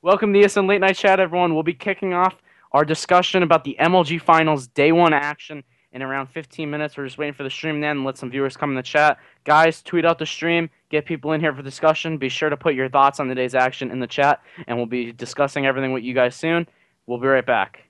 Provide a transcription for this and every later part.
Welcome to the ESN Late Night Chat, everyone. We'll be kicking off our discussion about the MLG Finals Day 1 action in around 15 minutes. We're just waiting for the stream to end and let some viewers come in the chat. Guys, tweet out the stream. Get people in here for discussion. Be sure to put your thoughts on the day's action in the chat, and we'll be discussing everything with you guys soon. We'll be right back.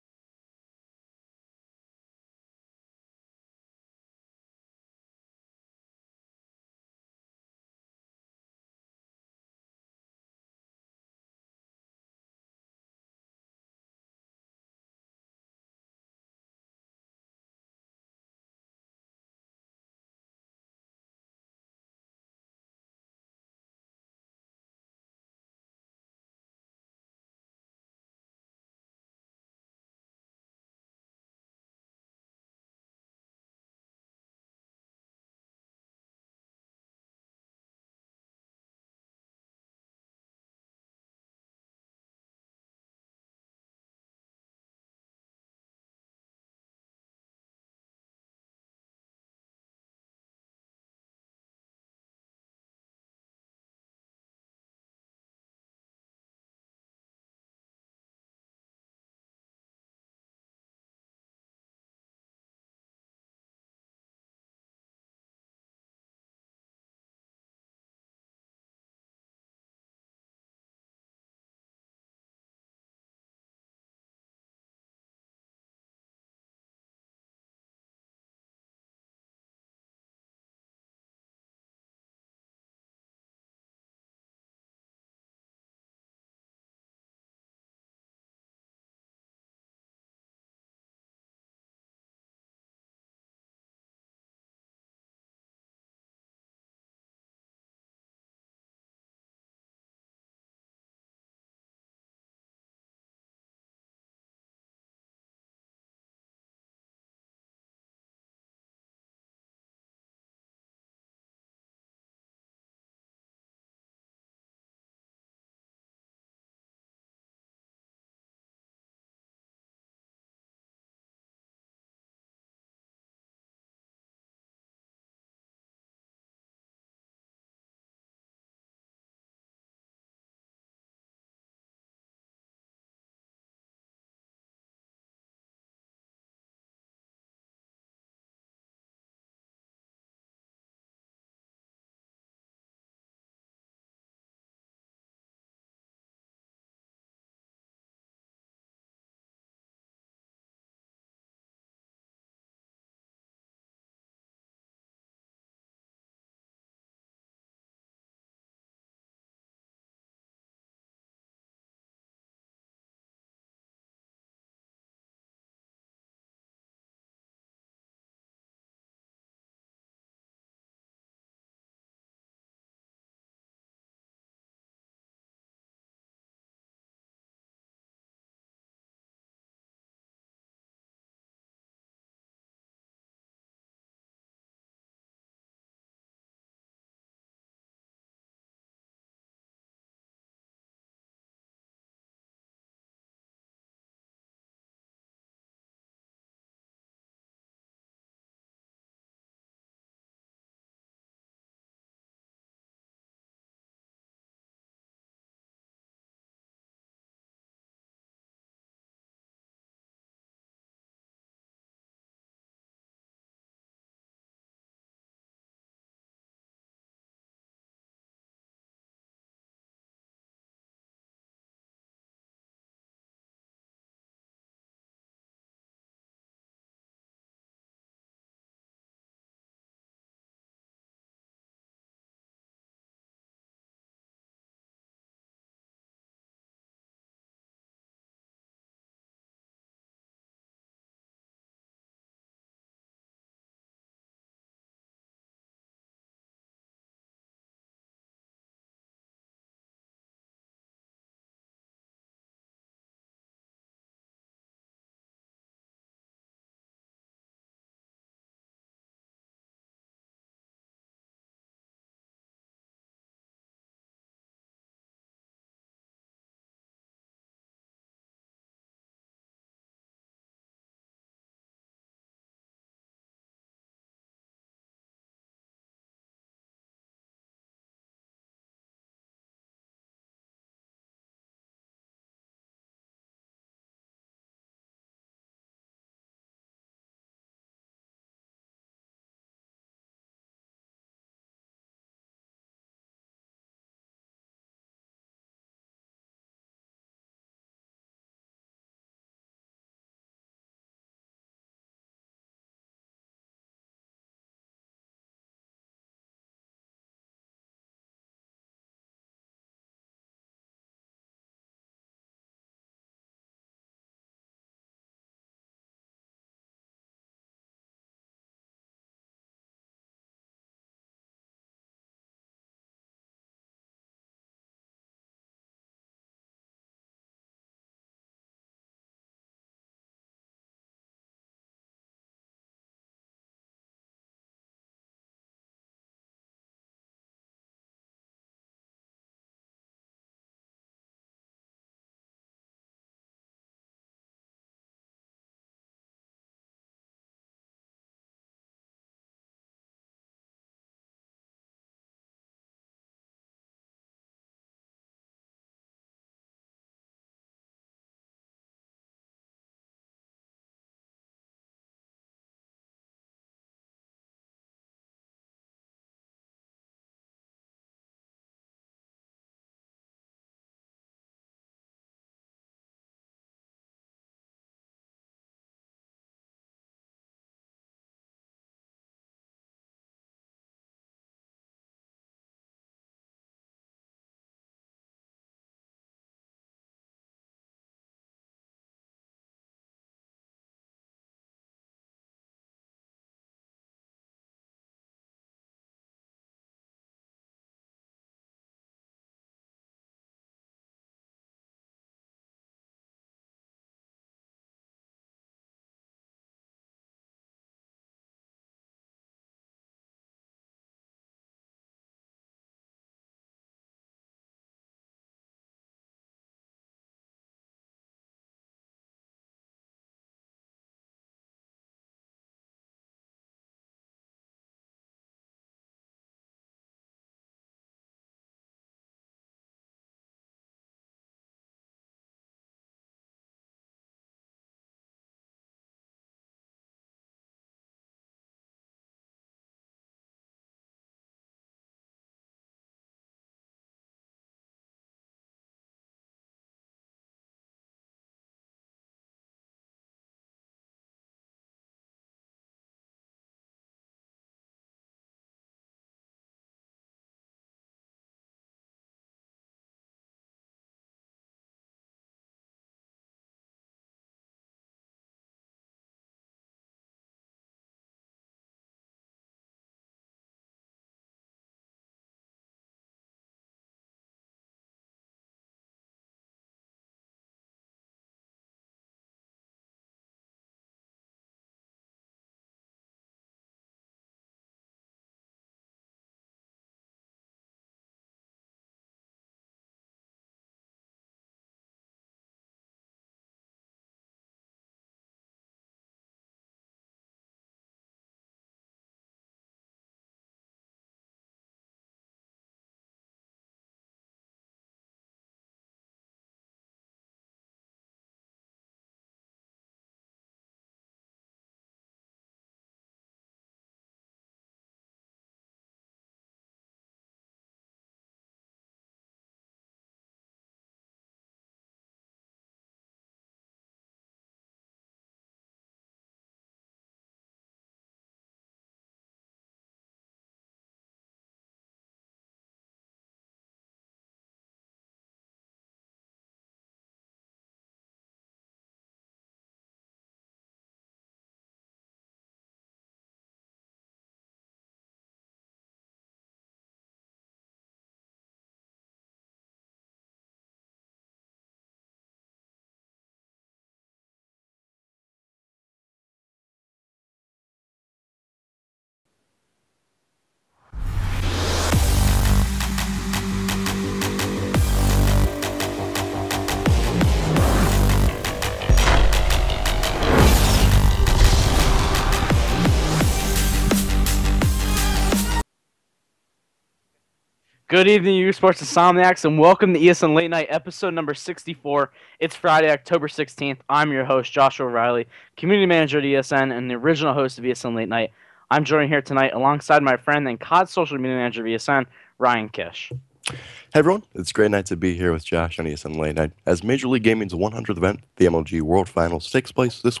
Good evening, you sports insomniacs, and welcome to ESN Late Night, episode number 64. It's Friday, October 16th. I'm your host, Joshua Riley, community manager at ESN and the original host of ESN Late Night. I'm joined here tonight alongside my friend and COD social media manager of ESN, Ryan Kish. Hey everyone, it's a great night to be here with Josh on ESNLateNight. As Major League Gaming's 100th event, the MLG World Finals, takes place this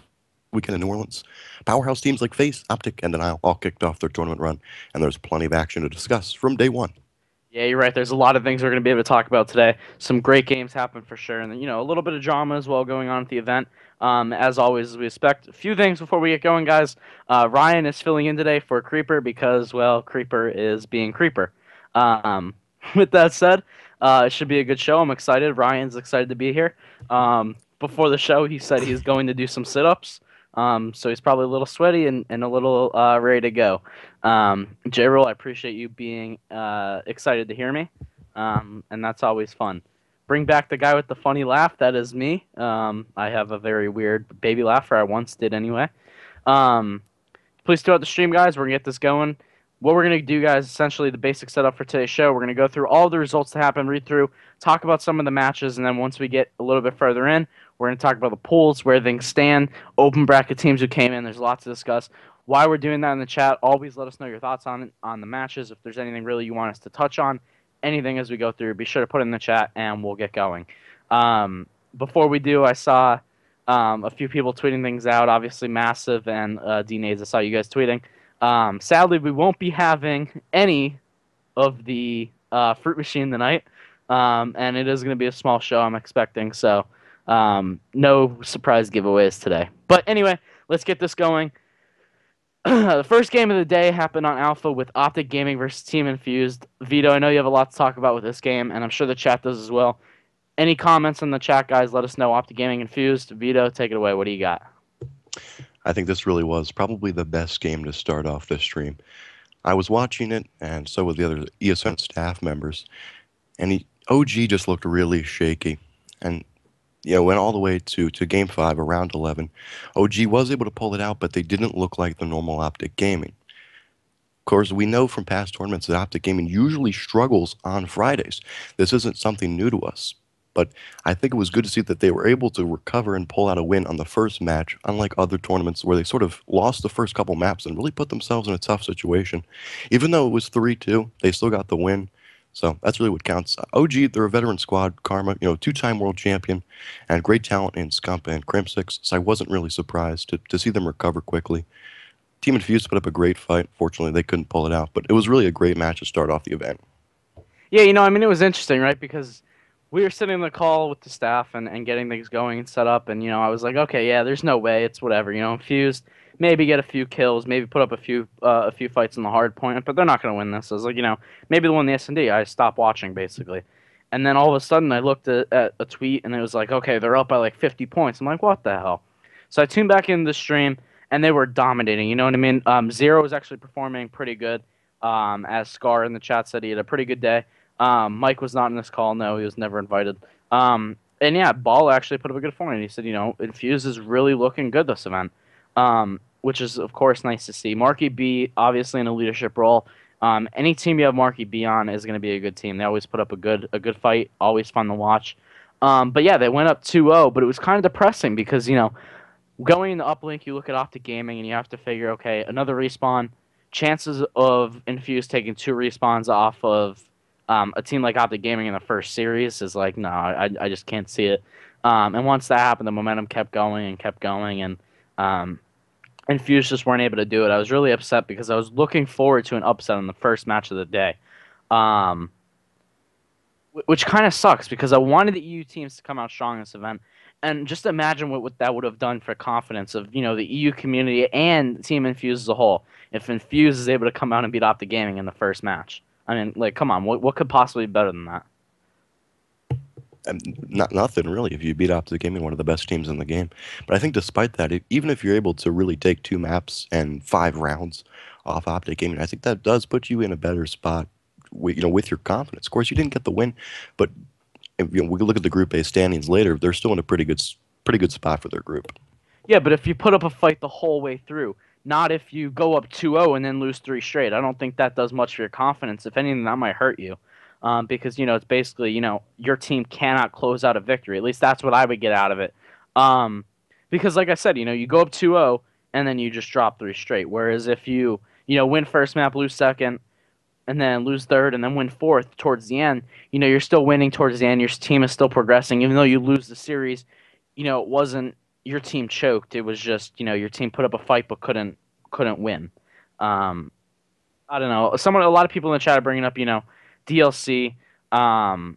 weekend in New Orleans. Powerhouse teams like FaZe, Optic, and Denial all kicked off their tournament run, and there's plenty of action to discuss from day one. Yeah, you're right. There's a lot of things we're going to be able to talk about today. Some great games happen for sure, and a little bit of drama as well going on at the event. As always, as we expect. A few things before we get going, guys. Ryan is filling in today for Creeper because, well, Creeper is being Creeper. With that said, it should be a good show. I'm excited. Ryan's excited to be here. Before the show, he said he's going to do some sit-ups. So he's probably a little sweaty and a little ready to go. J-Roll, I appreciate you being excited to hear me, and that's always fun. Bring back the guy with the funny laugh. That is me. I have a very weird baby laugh, or I once did anyway. Please throughout the stream, guys. We're going to get this going. What we're going to do, guys, essentially the basic setup for today's show. We're going to go through all the results that happened, read through, talk about some of the matches, and then once we get a little bit further in, we're going to talk about the pools, where things stand, open bracket teams who came in. There's lots to discuss. Why we're doing that in the chat, always let us know your thoughts on the matches. If there's anything really you want us to touch on, anything as we go through, be sure to put it in the chat, and we'll get going. Before we do, I saw a few people tweeting things out, obviously Massive and D-Nades. I saw you guys tweeting. Sadly, we won't be having any of the fruit machine tonight, and it is going to be a small show, I'm expecting, so no surprise giveaways today. But anyway, let's get this going. The first game of the day happened on Alpha with Optic Gaming versus Team Infused. Vito, I know you have a lot to talk about with this game, and I'm sure the chat does as well. Any comments in the chat, guys? Let us know. Optic Gaming Infused. Vito, take it away. What do you got? I think this really was probably the best game to start off this stream. I was watching it, and so were the other ESN staff members, and OG just looked really shaky. And went all the way to Game 5, around 11. OG was able to pull it out, but they didn't look like the normal Optic Gaming. Of course, we know from past tournaments that Optic Gaming usually struggles on Fridays. This isn't something new to us, but I think it was good to see that they were able to recover and pull out a win on the first match, unlike other tournaments where they sort of lost the first couple maps and really put themselves in a tough situation. Even though it was 3-2, they still got the win. So that's really what counts. OG, they're a veteran squad. Karma, two-time world champion, and great talent in Scump and Crimsix. So I wasn't really surprised to see them recover quickly. Team Infused put up a great fight. Fortunately, they couldn't pull it out, but it was really a great match to start off the event. Yeah, it was interesting, right? Because we were sitting in the call with the staff and getting things going and set up, and I was like, okay, yeah, there's no way, it's whatever. Infused, maybe get a few kills, maybe put up a few fights in the hard point, but they're not going to win this. I was like, maybe they'll win the S&D. I stopped watching, basically. And then all of a sudden, I looked at a tweet, and it was like, okay, they're up by like 50 points. I'm like, what the hell? So I tuned back into the stream, and they were dominating, you know what I mean? Zero was actually performing pretty good, as Scar in the chat said he had a pretty good day. Mike was not in this call. No, he was never invited. And yeah, Ball actually put up a good point. He said, Infuse is really looking good this event. Which is, of course, nice to see. Marky B, obviously in a leadership role. Any team you have Marky B on is going to be a good team. They always put up a good fight, always fun to watch. But yeah, they went up 2-0, but it was kind of depressing because, going into uplink, you look at Optic Gaming and you have to figure, okay, another respawn. Chances of Infuse taking 2 respawns off of a team like Optic Gaming in the first series is like, no, I just can't see it. And once that happened, the momentum kept going, and Infuse just weren't able to do it. I was really upset because I was looking forward to an upset in the first match of the day, which kind of sucks because I wanted the EU teams to come out strong in this event. And just imagine what that would have done for confidence of the EU community and Team Infuse as a whole. If Infuse is able to come out and beat Optic Gaming in the first match, I mean, like, come on, what could possibly be better than that? Nothing really. If you beat Optic Gaming, one of the best teams in the game. But I think despite that, even if you're able to really take 2 maps and 5 rounds off Optic Gaming, I think that does put you in a better spot. With your confidence. Of course, you didn't get the win, but if, we look at the Group A standings later. They're still in a pretty good spot for their group. Yeah, but if you put up a fight the whole way through, not if you go up 2-0 and then lose 3 straight. I don't think that does much for your confidence. If anything, that might hurt you. because it's basically your team cannot close out a victory. At least that's what I would get out of it. Um, because like I said, you go up 2-0 and then you just drop three straight. Whereas if you win first map, lose second, and then lose third, and then win fourth towards the end, you're still winning towards the end. Your team is still progressing, even though you lose the series. It wasn't your team choked. It was just your team put up a fight but couldn't win. Um, I don't know. A lot of people in the chat are bringing up DLC. Um,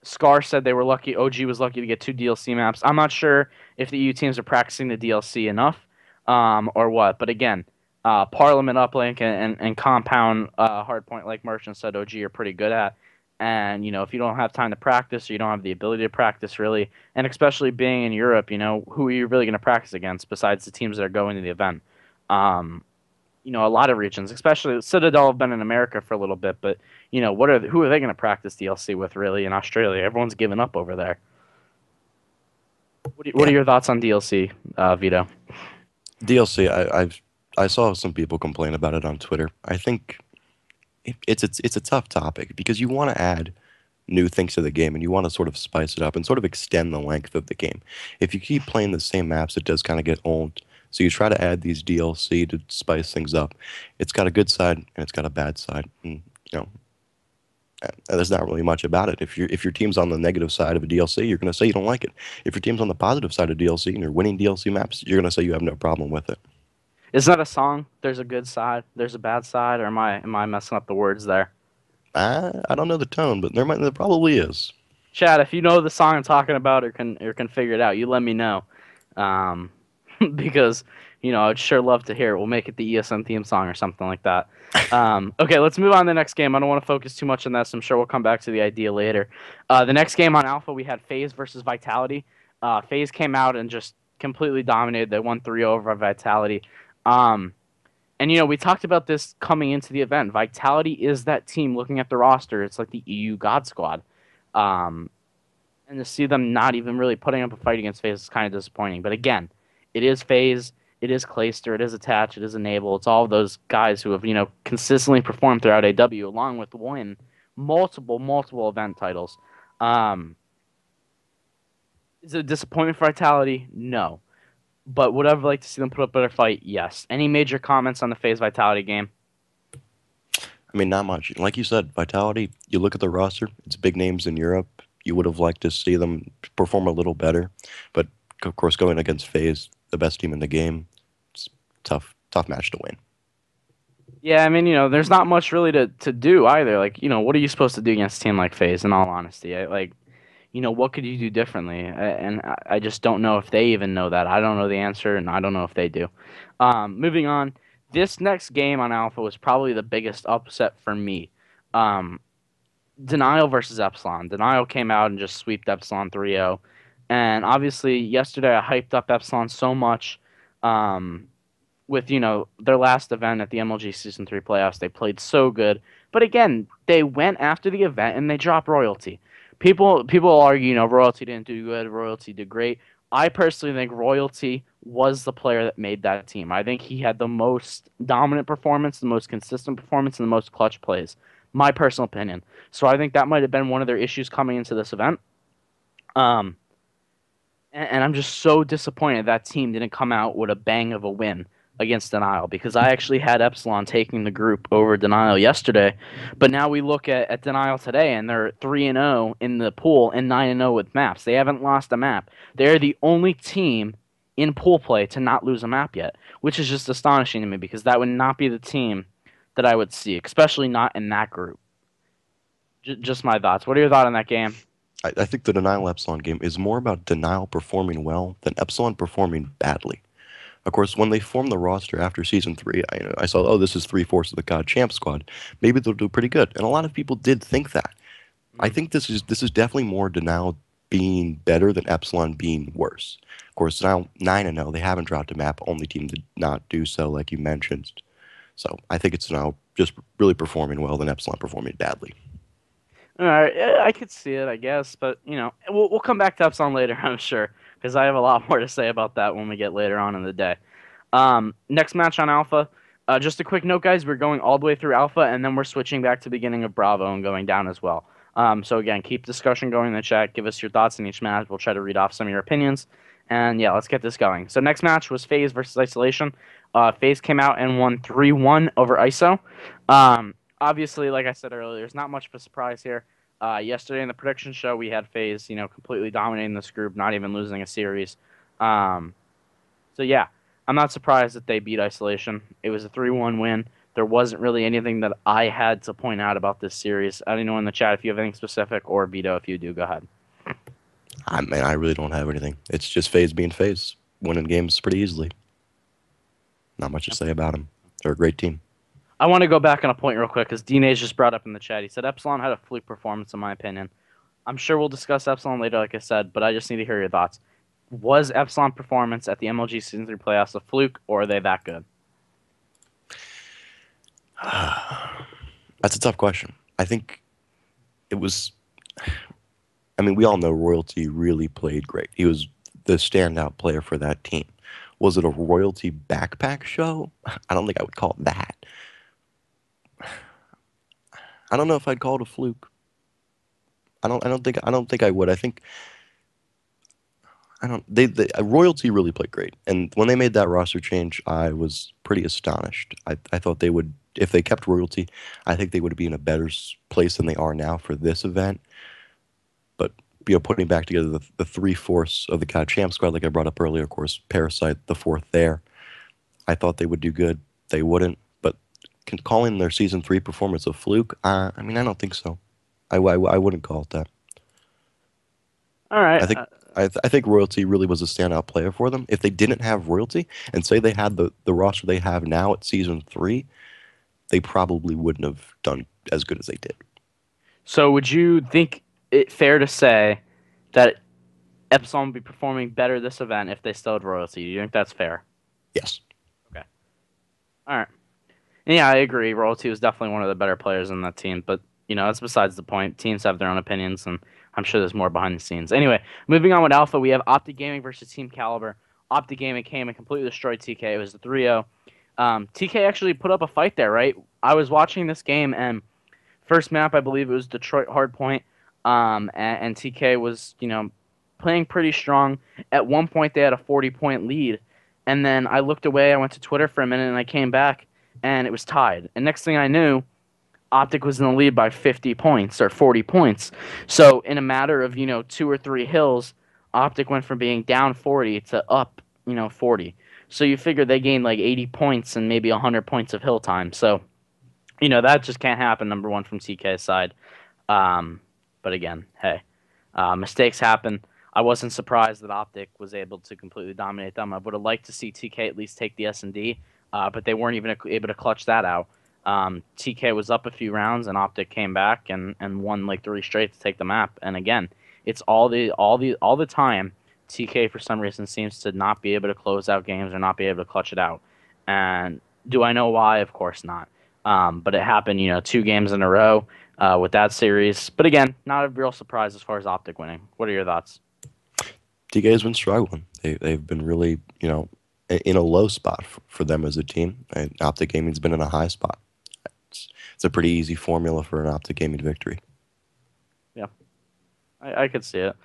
Scar said they were lucky. OG was lucky to get two DLC maps. I'm not sure if the EU teams are practicing the DLC enough, or what. But again, Parliament Uplink and Compound Hardpoint, like Merchant said, OG are pretty good at. And if you don't have time to practice, or you don't have the ability to practice really, and especially being in Europe, who are you really going to practice against besides the teams that are going to the event? Um, a lot of regions, especially Citadel have been in America for a little bit, but who are they going to practice DLC with really in Australia? Everyone's given up over there. What are Yeah, your thoughts on DLC, Vito? DLC. I saw some people complain about it on Twitter. I think it's a tough topic because you want to add new things to the game and you want to sort of spice it up and sort of extend the length of the game. If you keep playing the same maps, it does kind of get old. So you try to add these DLC to spice things up. It's got a good side and it's got a bad side. And, there's not really much about it. If your team's on the negative side of a DLC, you're going to say you don't like it. If your team's on the positive side of DLC and you're winning DLC maps, you're going to say you have no problem with it. Isn't that a song? There's a good side, there's a bad side, or am I messing up the words there? I don't know the tone, but there probably is. Chad, if you know the song I'm talking about or can figure it out, you let me know. Um, because I'd sure love to hear it. We'll make it the ESN theme song or something like that. Okay, let's move on to the next game. I don't want to focus too much on this. I'm sure we'll come back to the idea later. The next game on Alpha, we had FaZe versus Vitality. FaZe came out and just completely dominated. They won 3 over Vitality. Um, and we talked about this coming into the event. Vitality is that team. Looking at the roster, it's like the EU God Squad. Um, and to see them not even really putting up a fight against FaZe is kind of disappointing. But again, it is FaZe, it is Clayster, it is Attach, it is Enable. It's all of those guys who have consistently performed throughout AW, along with win multiple event titles. Um, is it a disappointment for Vitality? No. But would I like to see them put up a better fight? Yes. Any major comments on the FaZe Vitality game? I mean, not much. Like you said, Vitality, you look at the roster, it's big names in Europe. You would have liked to see them perform a little better. But, of course, going against FaZe, the best team in the game, it's tough match to win. Yeah, I mean, there's not much really to do either. Like, what are you supposed to do against a team like FaZe, in all honesty? What could you do differently? And I just don't know if they even know that. I don't know the answer, and I don't know if they do. Moving on, this next game on Alpha was probably the biggest upset for me. Um, Denial versus Epsilon. Denial came out and just swept Epsilon 3-0. And obviously, yesterday I hyped up Epsilon so much with, their last event at the MLG Season 3 playoffs. They played so good. But again, they went after the event and they dropped Royalty. People argue, Royalty didn't do good, Royalty did great. I personally think Royalty was the player that made that team. I think he had the most dominant performance, the most consistent performance, and the most clutch plays. My personal opinion. So I think that might have been one of their issues coming into this event. Um, and I'm just so disappointed that team didn't come out with a bang of a win against Denial, because I actually had Epsilon taking the group over Denial yesterday. But now we look at Denial today, and they're 3-0 in the pool and 9-0 with maps. They haven't lost a map. They're the only team in pool play to not lose a map yet, which is just astonishing to me, because that would not be the team that I would see, especially not in that group. Just my thoughts. What are your thoughts on that game? I think the Denial Epsilon game is more about Denial performing well than Epsilon performing badly. Of course, when they formed the roster after Season 3, I saw, oh, this is 3/4 of the COD Champ Squad. Maybe they'll do pretty good. And a lot of people did think that. I think this is definitely more Denial being better than Epsilon being worse. Of course, now 9-0, they haven't dropped a map. Only team did not do so, like you mentioned. So I think it's now just really performing well than Epsilon performing badly. All right, I could see it, I guess, but we'll come back to Epsilon later, I'm sure, because I have a lot more to say about that when we get later on in the day. Next match on Alpha, Just a quick note, guys. We're going all the way through Alpha, and then we're switching back to the beginning of Bravo and going down as well. So again, keep discussion going in the chat. Give us your thoughts in each match. We'll try to read off some of your opinions. And yeah, let's get this going. So next match was FaZe versus Isolation. FaZe came out and won 3-1 over ISO. Obviously, like I said earlier, there's not much of a surprise here. Yesterday in the prediction show, we had FaZe, completely dominating this group, not even losing a series. So yeah, I'm not surprised that they beat Isolation. It was a 3-1 win. There wasn't really anything that I had to point out about this series. I don't know in the chat if you have anything specific, or Vito, if you do, go ahead. I really don't have anything. It's just FaZe being FaZe, winning games pretty easily. Not much to say about them. They're a great team. I want to go back on a point real quick because Dina's just brought up in the chat. He said Epsilon had a fluke performance, in my opinion. I'm sure we'll discuss Epsilon later, like I said, but I just need to hear your thoughts. Was Epsilon performance at the MLG Season 3 playoffs a fluke, or are they that good? That's a tough question. I think it was... I mean, we all know Royalty really played great. He was the standout player for that team. Was it a Royalty backpack show? I don't think I would call it that. I don't know if I'd call it a fluke. I don't think I would. Royalty really played great. And when they made that roster change, I was pretty astonished. I thought they would, if they kept Royalty, I think they would be in a better place than they are now for this event. But putting back together the three-fourths of the COD Champ squad, like I brought up earlier, of course, Parasite, the fourth there, I thought they would do good. They wouldn't. But calling their Season 3 performance a fluke, I don't think so. I wouldn't call it that. All right. I think Royalty really was a standout player for them. If they didn't have Royalty, and say they had the roster they have now at Season 3, they probably wouldn't have done as good as they did. So would you think it fair to say that Epsilon would be performing better this event if they still had Royalty? Do you think that's fair? Yes. Okay. All right. Yeah, I agree. Royalty was definitely one of the better players in that team, but that's besides the point. Teams have their own opinions, and I'm sure there's more behind the scenes. Anyway, moving on with Alpha, we have Optic Gaming versus Team Caliber. Optic Gaming came and completely destroyed TK. It was a 3-0. TK actually put up a fight there, right? I was watching this game, and first map, I believe it was Detroit Hardpoint, and TK was, playing pretty strong. At one point, they had a 40-point lead, and then I looked away. I went to Twitter for a minute, and I came back, and it was tied. And next thing I knew, Optic was in the lead by 50 points or 40 points. So in a matter of, 2 or 3 hills, Optic went from being down 40 to up, 40. So you figure they gained like 80 points and maybe 100 points of hill time. So, that just can't happen, number one, from TK's side. But again, hey, mistakes happen. I wasn't surprised that Optic was able to completely dominate them. I would have liked to see TK at least take the S&D, but they weren't even able to clutch that out. TK was up a few rounds, and Optic came back and won like 3 straight to take the map. And again, it's all the time. TK for some reason seems to not be able to close out games or not be able to clutch it out. And do I know why? Of course not. But it happened, 2 games in a row with that series. But again, not a real surprise as far as Optic winning. What are your thoughts? TK's been struggling. They've been really, in a low spot for them as a team. And Optic Gaming's been in a high spot. It's a pretty easy formula for an Optic Gaming victory. Yeah, I could see it.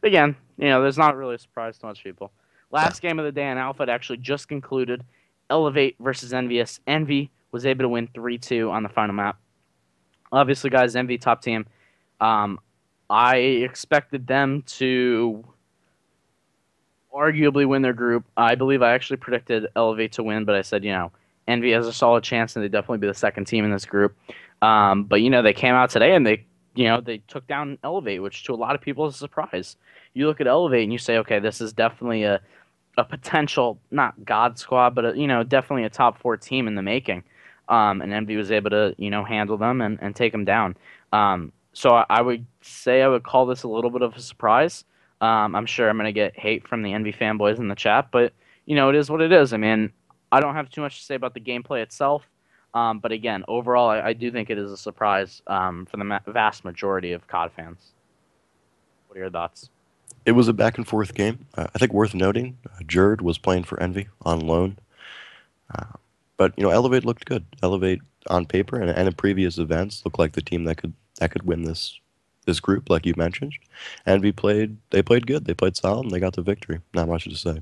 Again, there's not really a surprise to much people. Last game of the day in Alpha, it actually just concluded. Elevate versus Envious. Envy was able to win 3-2 on the final map. Obviously, guys, Envy top team. I expected them to arguably win their group. I believe I actually predicted Elevate to win, but I said, Envy has a solid chance, and they'd definitely be the second team in this group. But, they came out today, and they took down Elevate, which to a lot of people is a surprise. You look at Elevate, and you say, okay, this is definitely a potential, not God squad, but, definitely a top 4 team in the making. And Envy was able to, handle them and take them down. So I would say I would call this a little bit of a surprise. I'm sure I'm going to get hate from the Envy fanboys in the chat, but, it is what it is. I mean, I don't have too much to say about the gameplay itself. But again, overall, I do think it is a surprise for the vast majority of COD fans. What are your thoughts? It was a back-and-forth game. I think worth noting, Jerd was playing for Envy on loan. But Elevate looked good. Elevate on paper and in previous events looked like the team that could win this group, like you mentioned. And they played good. They played solid, and they got the victory. Not much to say.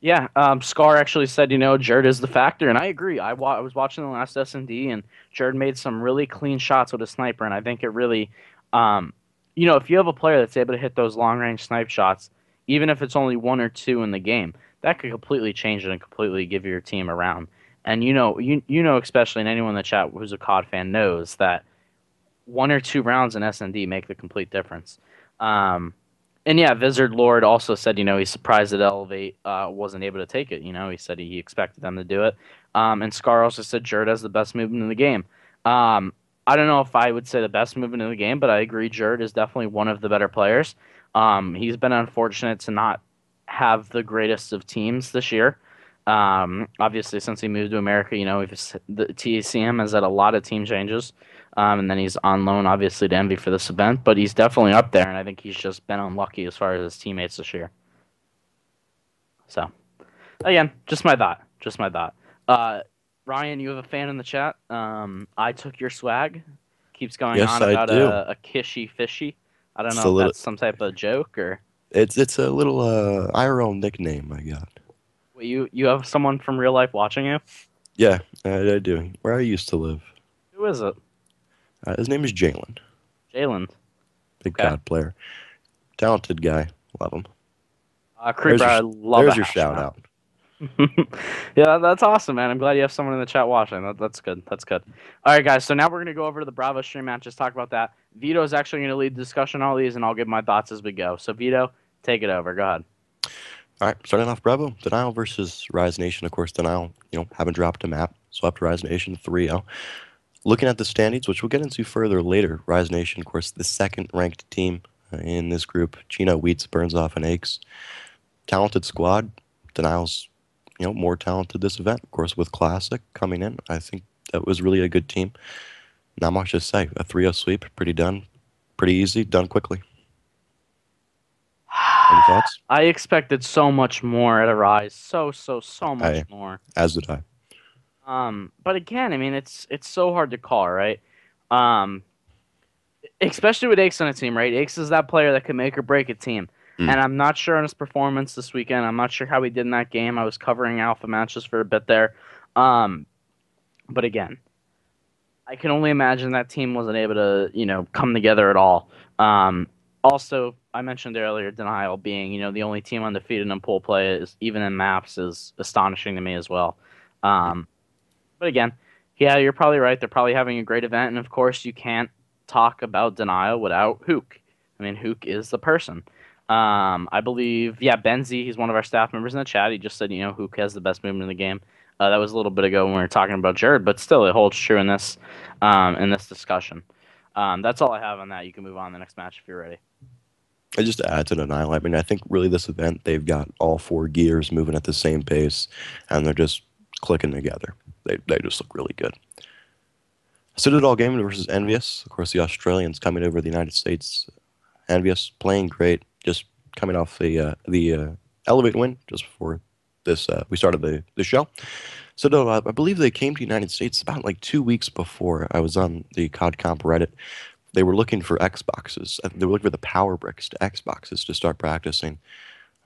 Yeah, Scar actually said, Jared is the factor, and I agree. I was watching the last S&D, and Jared made some really clean shots with a sniper, and I think it really, um, if you have a player that's able to hit those long range snipe shots, even if it's only one or two in the game, that could completely change it and completely give your team a round. And especially, and anyone in the chat who's a COD fan knows that one or two rounds in S&D make the complete difference. Um, and yeah, Vizard Lord also said, he's surprised that Elevate wasn't able to take it. He said he expected them to do it. And Scar also said Jerd has the best movement in the game. Um, I don't know if I would say the best movement in the game, but I agree Jerd is definitely one of the better players. He's been unfortunate to not have the greatest of teams this year. Obviously, since he moved to America, the TACM has had a lot of team changes. And then he's on loan, obviously, to Envy for this event. But he's definitely up there, and I think he's just been unlucky as far as his teammates this year. So, again, just my thought. Just my thought. Ryan, you have a fan in the chat. I took your swag. Keeps going Yes, on I about do. a kishy fishy. I don't It's know a if little. that's some type of joke or. It's a little IRL nickname I got. Wait, you have someone from real life watching you? Yeah, I do. Where I used to live. Who is it? His name is Jalen. Jalen. Big Okay. COD player. Talented guy. Love him. Creeper, I love a There's your hash shout map. out. Yeah, that's awesome, man. I'm glad you have someone in the chat watching. That's good. That's good. All right, guys. So now we're gonna go over to the Bravo stream match. Just talk about that. Vito is actually gonna lead the discussion on all these, and I'll give my thoughts as we go. So Vito, take it over. Go ahead. All right, starting off Bravo. Denial versus Rise Nation. Of course, Denial, haven't dropped a map. Swept Rise Nation 3-0. Looking at the standings, which we'll get into further later, Rise Nation, of course, the second ranked team in this group. Chino, Wheats, Burns off, and Aches. Talented squad. Denial's, more talented this event. Of course, with Classic coming in, I think that was really a good team. Not much to say. A 3-0 sweep, pretty easy, done quickly. Any thoughts? I expected so much more at a Rise. So much I, more. as did I. But again, I mean, it's so hard to call, right? Um, Especially with Aches on a team, right? Aches is that player that can make or break a team. Mm. And I'm not sure on his performance this weekend. I'm not sure how he did in that game. I was covering alpha matches for a bit there. Um, but again, I can only imagine that team wasn't able to, come together at all. Also, I mentioned earlier Denial being, the only team undefeated in pool play is even in maps is astonishing to me as well. But again, yeah, you're probably right. They're probably having a great event, and of course, you can't talk about Denial without Hook. I mean, Hook is the person. I believe, yeah, Benzie, he's one of our staff members in the chat. He just said, Hook has the best movement in the game. That was a little bit ago when we were talking about Jared, but still, it holds true in this discussion. That's all I have on that. You can move on to the next match if you're ready. I just to add to Denial, I mean, I think really this event, they've got all four gears moving at the same pace, and they're just clicking together. They just look really good. Citadel Gaming versus Envious. Of course, the Australians coming over the United States. Envious playing great, just coming off the Elevate win just before this we started the show. Citadel, I believe they came to the United States about like 2 weeks before. I was on the COD Comp Reddit. They were looking for Xboxes. They were looking for the power bricks to Xboxes to start practicing.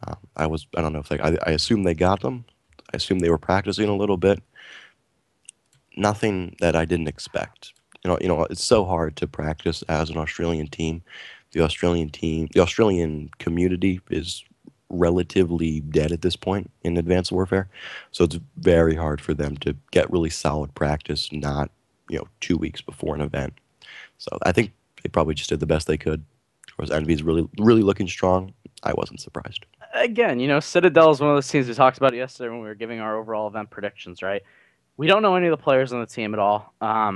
I don't know if I assume they got them. I assume they were practicing a little bit. Nothing that I didn't expect. It's so hard to practice as an Australian team. The Australian community is relatively dead at this point in Advanced Warfare, so it's very hard for them to get really solid practice. Not 2 weeks before an event. So I think they probably just did the best they could. Of course, Envy's really looking strong. I wasn't surprised. Again, Citadel is one of those teams we talked about yesterday when we were giving our overall event predictions, right? We don't know any of the players on the team at all,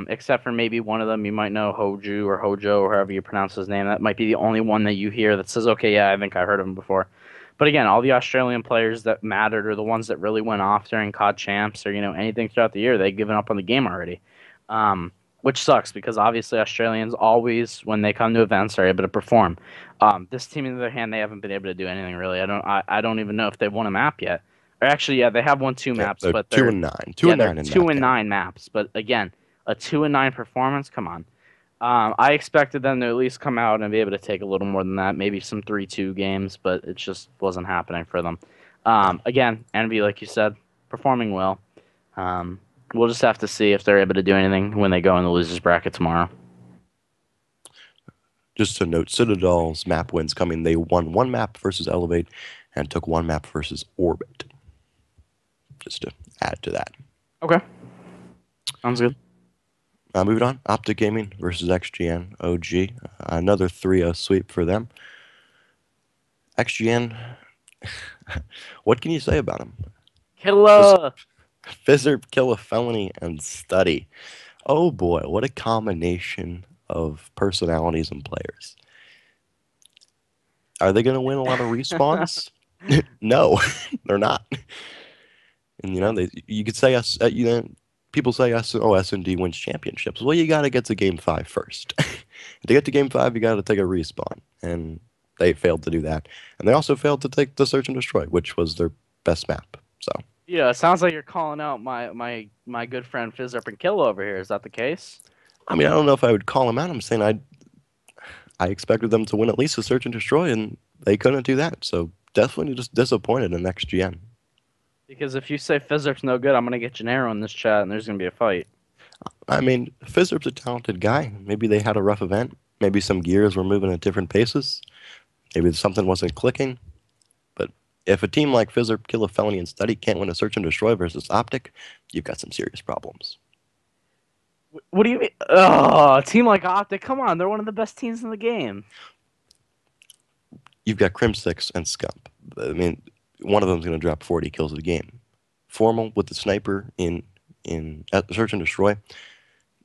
except for maybe one of them. You might know Hoju or Hojo or however you pronounce his name. That might be the only one that you hear that says, okay, yeah, I think I heard of him before. But again, all the Australian players that mattered or the ones that really went off during COD Champs or, anything throughout the year, they've given up on the game already. Which sucks because obviously Australians always, when they come to events, are able to perform. This team, on the other hand, they haven't been able to do anything really. I don't even know if they've won a map yet. Or actually, yeah, they have won two Yeah, maps, they're but 2-9, two yeah, and they're nine in two map and count. nine maps. But again, a 2-9 performance. Come on. I expected them to at least come out and be able to take a little more than that, maybe some 3-2 games, but it just wasn't happening for them. No. Again, Envy, like you said, performing well. Um, we'll just have to see if they're able to do anything when they go in the losers bracket tomorrow. Just to note, Citadel's map wins coming. They won one map versus Elevate and took one map versus Orbit. Just to add to that. Okay, sounds good. Moving on, Optic Gaming versus XGN OG. Another 3-0 sweep for them. XGN, what can you say about them? Killa. Fizzer, Kill a Felony, and Study. Oh boy, what a combination of personalities and players. Are they going to win a lot of respawns? No, they're not. And you could say us. People say us. Oh, S&D wins championships. Well, you got to get to game 5 first. To get to game 5, you got to take a respawn, and they failed to do that. And they also failed to take the Search and Destroy, which was their best map. So Yeah, it sounds like you're calling out my good friend Fizzurp and Killa over here. Is that the case? I mean, I don't know if I would call them out. I'm saying I expected them to win at least a Search and Destroy, and they couldn't do that. So definitely just disappointed in XGN. Because if you say Fizzurp's no good, I'm gonna get Gennaro in this chat, and there's gonna be a fight. I mean, Fizzurp's a talented guy. Maybe they had a rough event. Maybe some gears were moving at different paces. Maybe something wasn't clicking. But if a team like Fizzurp, Kill a Felony, and Study can't win a Search and Destroy versus Optic, you've got some serious problems. What do you mean? Oh, a team like Optic, come on, they're one of the best teams in the game. You've got Crimsix and Scump. I mean, one of them's going to drop 40 kills a game. Formal with the sniper in Search and Destroy,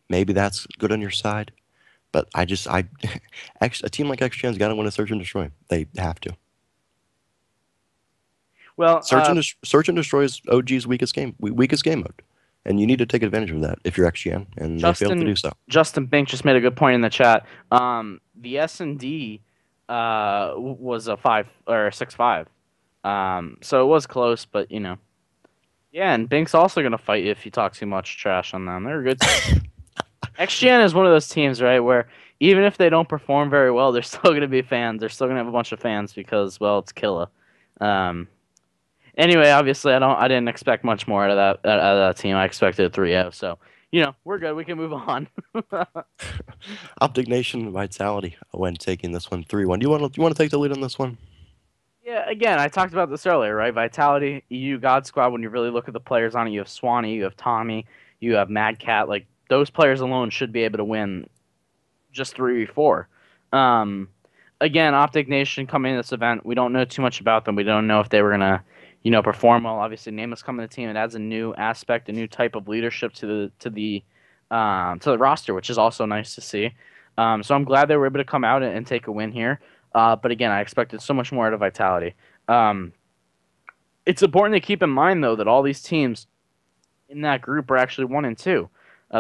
maybe that's good on your side. But a team like XGN's got to win a Search and Destroy. They have to. Well, Search and Destroy is OG's weakest game mode, and you need to take advantage of that if you're XGN, and they failed to do so. Justin Bink just made a good point in the chat. The S&D was a 5 or a 6-5. So it was close, but yeah, and Bink's also gonna fight you if you talk too much trash on them. They're a good team. XGN is one of those teams, right, where even if they don't perform very well, they're still gonna be fans. They're still gonna have a bunch of fans because, well, it's Killa. Anyway, obviously, I didn't expect much more out of that team. I expected a 3-0, so we're good. We can move on. Optic Nation Vitality when taking this one 3-1. Do you want to take the lead on this one? Yeah, again, I talked about this earlier, right? Vitality, EU, God Squad, when you really look at the players on it, you have Swanee, you have Tommy, you have Mad Cat. Like, those players alone should be able to win just 3v4. Again, Optic Nation coming in this event, we don't know too much about them. We don't know if they were going to, perform well. Obviously, Nameless coming to the team, it adds a new aspect, a new type of leadership to the roster, which is also nice to see. So I'm glad they were able to come out and take a win here. But again, I expected so much more out of Vitality. It's important to keep in mind, though, that all these teams in that group are actually 1 and 2.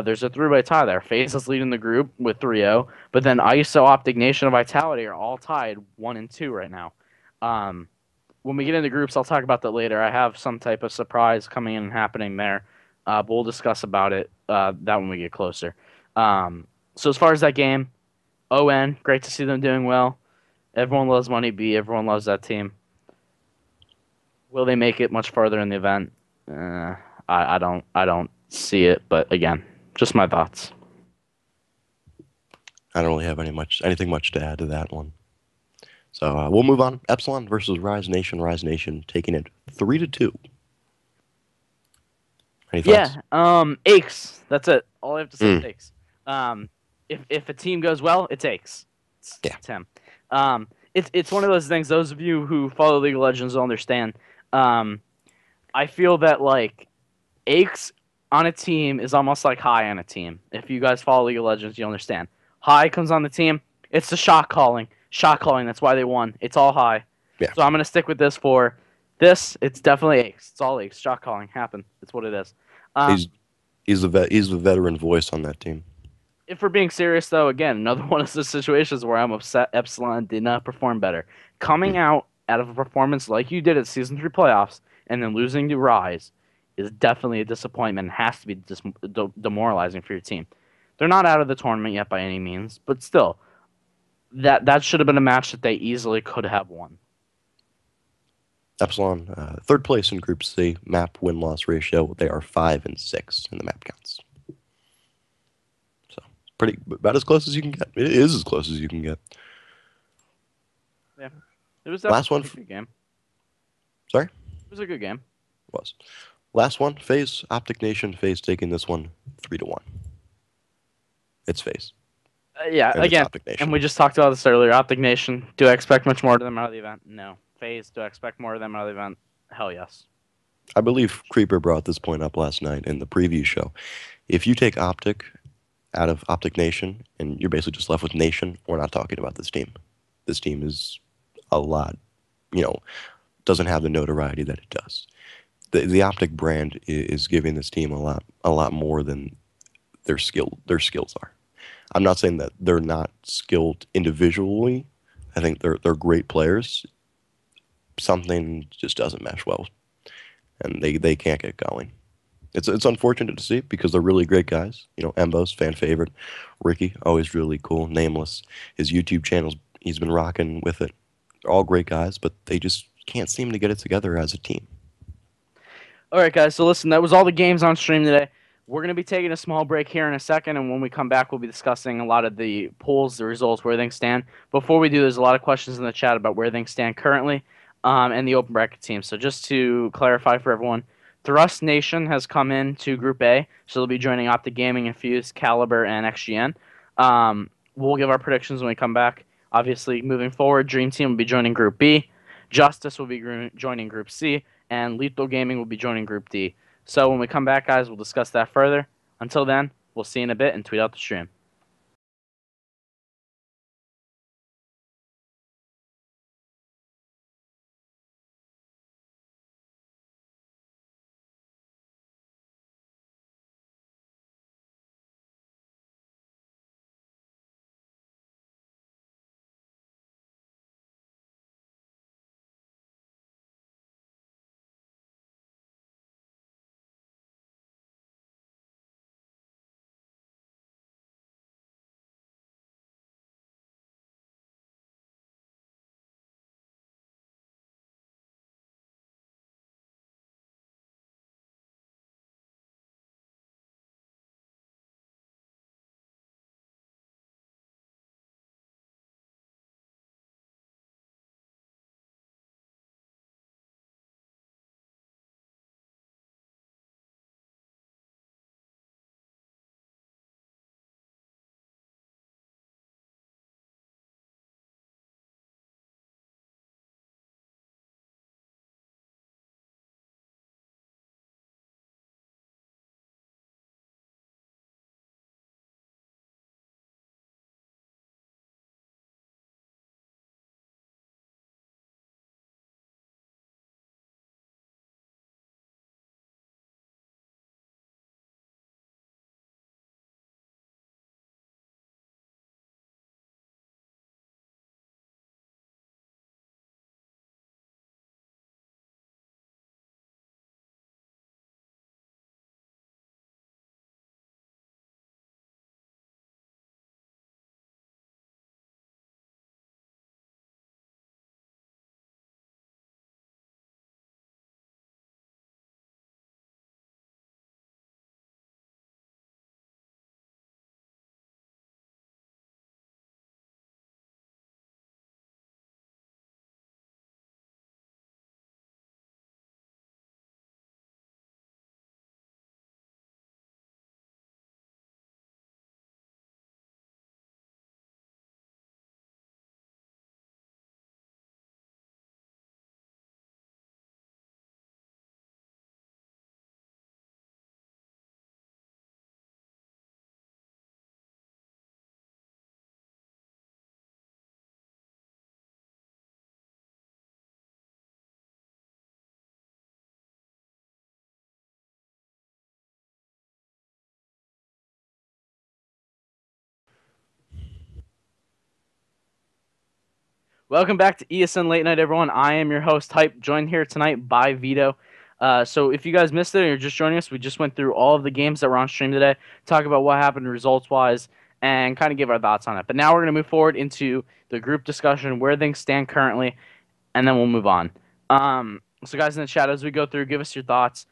There's a 3-way tie there. FaZe is leading the group with 3-0, but then ISO, Optic Nation, and Vitality are all tied 1 and 2 right now. When we get into groups, I'll talk about that later. I have some type of surprise coming in and happening there, but we'll discuss about it that when we get closer. So as far as that game, ON, great to see them doing well. Everyone loves Money B. Everyone loves that team. Will they make it much further in the event? I don't see it. But again, just my thoughts. I don't really have anything much to add to that one. So we'll move on. Epsilon versus Rise Nation. Rise Nation taking it 3-2. Any thoughts? Yeah. Aches. That's it. All I have to say is Aches. If a team goes well, it's Aches. It's him. It's one of those things. Those of you who follow League of Legends will understand. I feel that like Aches on a team is almost like High on a team. If you guys follow League of Legends, you understand. High comes on the team. It's the shot calling. Shot calling. That's why they won. It's all High. Yeah. So I'm gonna stick with this for this. It's definitely Aches. It's all Aches. Shot calling happened. It's what it is. He's the veteran voice on that team. If we're being serious, though, again, another one of the situations where I'm upset Epsilon did not perform better. Coming out of a performance like you did at Season 3 playoffs and then losing to Rise is definitely a disappointment and has to be demoralizing for your team. They're not out of the tournament yet by any means, but still, that should have been a match that they easily could have won. Epsilon, third place in Group C, map win-loss ratio. They are 5-6 in the map counts. So pretty about as close as you can get. It is as close as you can get. Yeah, it was Last one. definitely a good game. Sorry? It was a good game. It was. Last one, FaZe, Optic Nation, FaZe taking this one 3-1. It's FaZe. Yeah, And it's again, Optic Nation. and we just talked about this earlier. Optic Nation. Do I expect much more of them out of the event? No. FaZe. Do I expect more of them out of the event? Hell yes. I believe Creeper brought this point up last night in the preview show. If you take Optic out of Optic Nation and you're basically just left with Nation, we're not talking about this team. This team is a lot, doesn't have the notoriety that it does. The Optic brand is giving this team a lot more than their skills are. I'm not saying that they're not skilled individually. I think they're great players. Something just doesn't mesh well, and they can't get going. It's unfortunate to see because they're really great guys. Embos, fan favorite. Ricky, always really cool. Nameless. His YouTube channels, he's been rocking with it. They're all great guys, but they just can't seem to get it together as a team. All right, guys. So listen, that was all the games on stream today. We're going to be taking a small break here in a second, and when we come back, we'll be discussing a lot of the polls, the results, where things stand. Before we do, there's a lot of questions in the chat about where things stand currently and the open bracket team. So just to clarify for everyone, Thrust Nation has come in to Group A, so they'll be joining Optic Gaming, Infused, Caliber, and XGN. We'll give our predictions when we come back. Obviously, moving forward, Dream Team will be joining Group B. Justice will be joining Group C, and Lethal Gaming will be joining Group D. So when we come back, guys, we'll discuss that further. Until then, we'll see you in a bit and tweet out the stream. Welcome back to ESN Late Night, everyone. I am your host, Hype, joined here tonight by Vito. So if you guys missed it or you're just joining us, we just went through all of the games that were on stream today, talk about what happened results-wise, and kind of give our thoughts on it. But now we're going to move forward into the group discussion, where things stand currently, and then we'll move on. So guys in the chat, as we go through, give us your thoughts.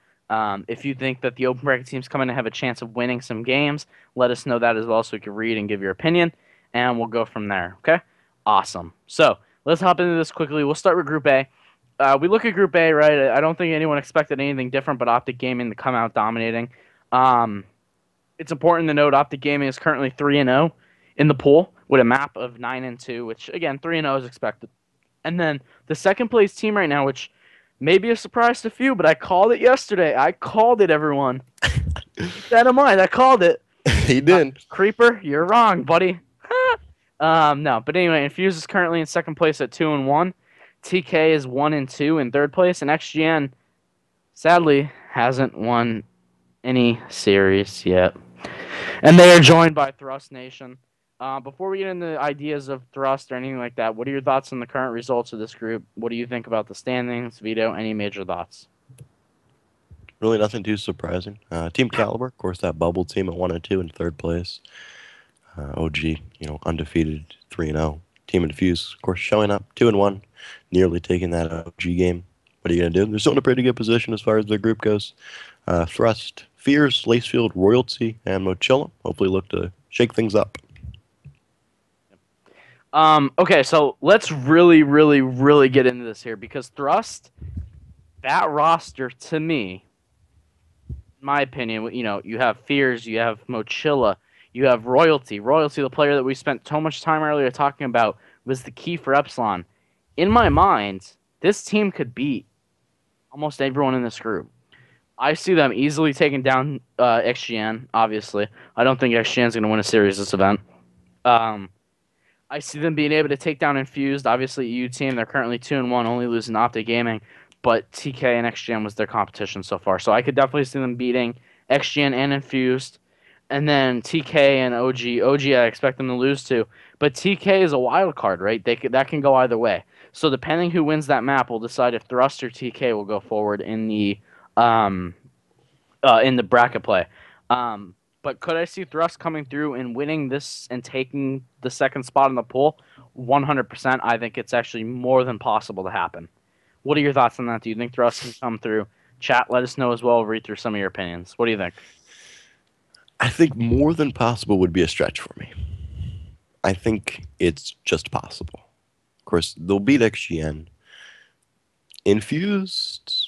If you think that the open bracket teams come in and have a chance of winning some games, let us know that as well so we can read and give your opinion, and we'll go from there, okay? Awesome. So let's hop into this quickly. We'll start with Group A. We look at Group A, right? I don't think anyone expected anything different but Optic Gaming to come out dominating. It's important to note Optic Gaming is currently 3-0 in the pool with a map of 9-2, which, again, 3-0 is expected. And then the second place team right now, which may be a surprise to few, but I called it yesterday. I called it, everyone. Keep that in mind. I called it. He did. Creeper, you're wrong, buddy. No, but anyway, Infuse is currently in second place at 2-1. TK is 1-2 in third place, and XGN sadly hasn't won any series yet. And they are joined by Thrust Nation. Before we get into ideas of Thrust or anything like that, what are your thoughts on the current results of this group? What do you think about the standings? Vito, any major thoughts? Really nothing too surprising. Team Caliber, of course, that bubble team at 1-2 in third place. OG, undefeated 3-0. Team Infuse, of course, showing up 2-1, nearly taking that OG game. What are you going to do? They're still in a pretty good position as far as their group goes. Thrust, Fears, Lacefield, Royalty, and Mochilla hopefully look to shake things up. Okay, so let's really, really, really get into this here because Thrust, that roster to me, in my opinion, you have Fears, you have Mochilla, you have Royalty. Royalty, the player that we spent so much time earlier talking about, was the key for Epsilon. In my mind, this team could beat almost everyone in this group. I see them easily taking down XGN, obviously. I don't think XGN's going to win a series this event. I see them being able to take down Infused. Obviously, EU team, they're currently 2-1, only losing Optic Gaming. But TK and XGN was their competition so far. So I could definitely see them beating XGN and Infused. And then TK and OG. OG, I expect them to lose to. But TK is a wild card, right? That can go either way. So depending who wins that map will decide if Thrust or TK will go forward in the bracket play. But could I see Thrust coming through and winning this and taking the second spot in the pool? 100%. I think it's actually more than possible to happen. What are your thoughts on that? Do you think Thrust can come through? Chat, let us know as well. Read through some of your opinions. What do you think? I think more than possible would be a stretch for me. I think it's just possible. Of course, they'll beat XGN. Infused,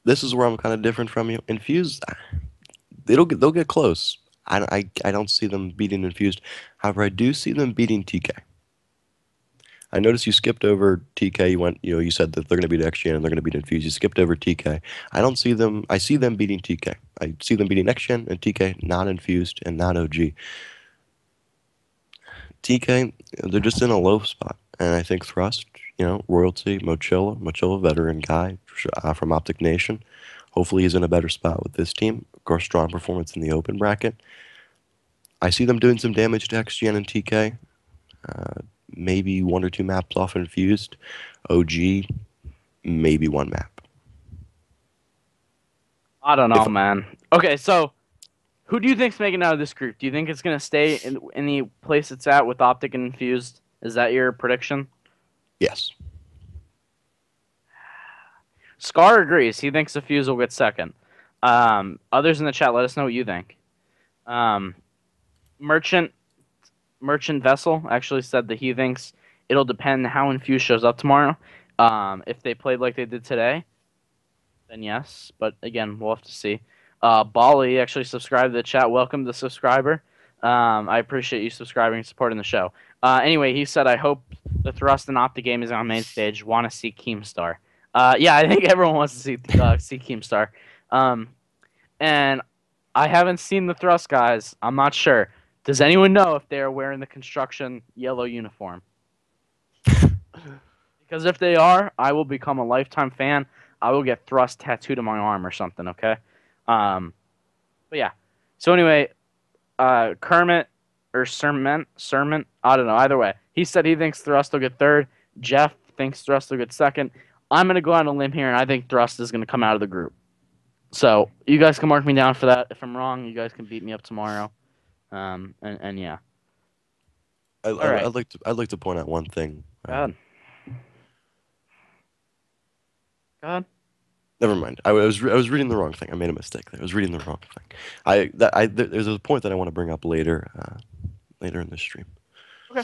this is where I'm kind of different from you. Infused, they'll get close. I don't see them beating Infused. However, I do see them beating TK. I noticed you skipped over TK. You said that they're going to beat XGN and they're going to beat Infused. You skipped over TK. I don't see them. I see them beating TK. I see them beating XGN and TK, not Infused and not OG. TK, they're just in a low spot, and I think Thrust, Royalty, Mochilla, veteran guy from Optic Nation. Hopefully, he's in a better spot with this team. Of course, strong performance in the open bracket. I see them doing some damage to XGN and TK. Maybe 1 or 2 maps off Infused. OG, maybe 1 map. I don't know, man. Okay, so who do you think's making out of this group? Do you think it's going to stay in the place it's at with Optic and Infused? Is that your prediction? Yes. Scar agrees. He thinks Infused will get second. Others in the chat, let us know what you think. Merchant Vessel actually said that he thinks it'll depend how Infuse shows up tomorrow. If they played like they did today, then yes. But again, we'll have to see. Bali actually subscribed to the chat. Welcome to subscriber. I appreciate you subscribing and supporting the show. Anyway, he said, I hope the Thrust and Optic game is on main stage. Want to see Keemstar. Yeah, I think everyone wants to see Keemstar. And I haven't seen the Thrust guys. I'm not sure. Does anyone know if they're wearing the construction yellow uniform? Because if they are, I will become a lifetime fan. I will get Thrust tattooed on my arm or something, okay? But yeah. So anyway, Kermit or Sermon, I don't know. Either way, he said he thinks Thrust will get third. Jeff thinks Thrust will get second. I'm going to go out on a limb here, and I think Thrust is going to come out of the group. So you guys can mark me down for that. If I'm wrong, you guys can beat me up tomorrow. And yeah. All right. I'd like to point out one thing. Go ahead. Go ahead. Never mind. I was reading the wrong thing. I made a mistake there. I was reading the wrong thing. There's a point that I want to bring up later in the stream. Okay,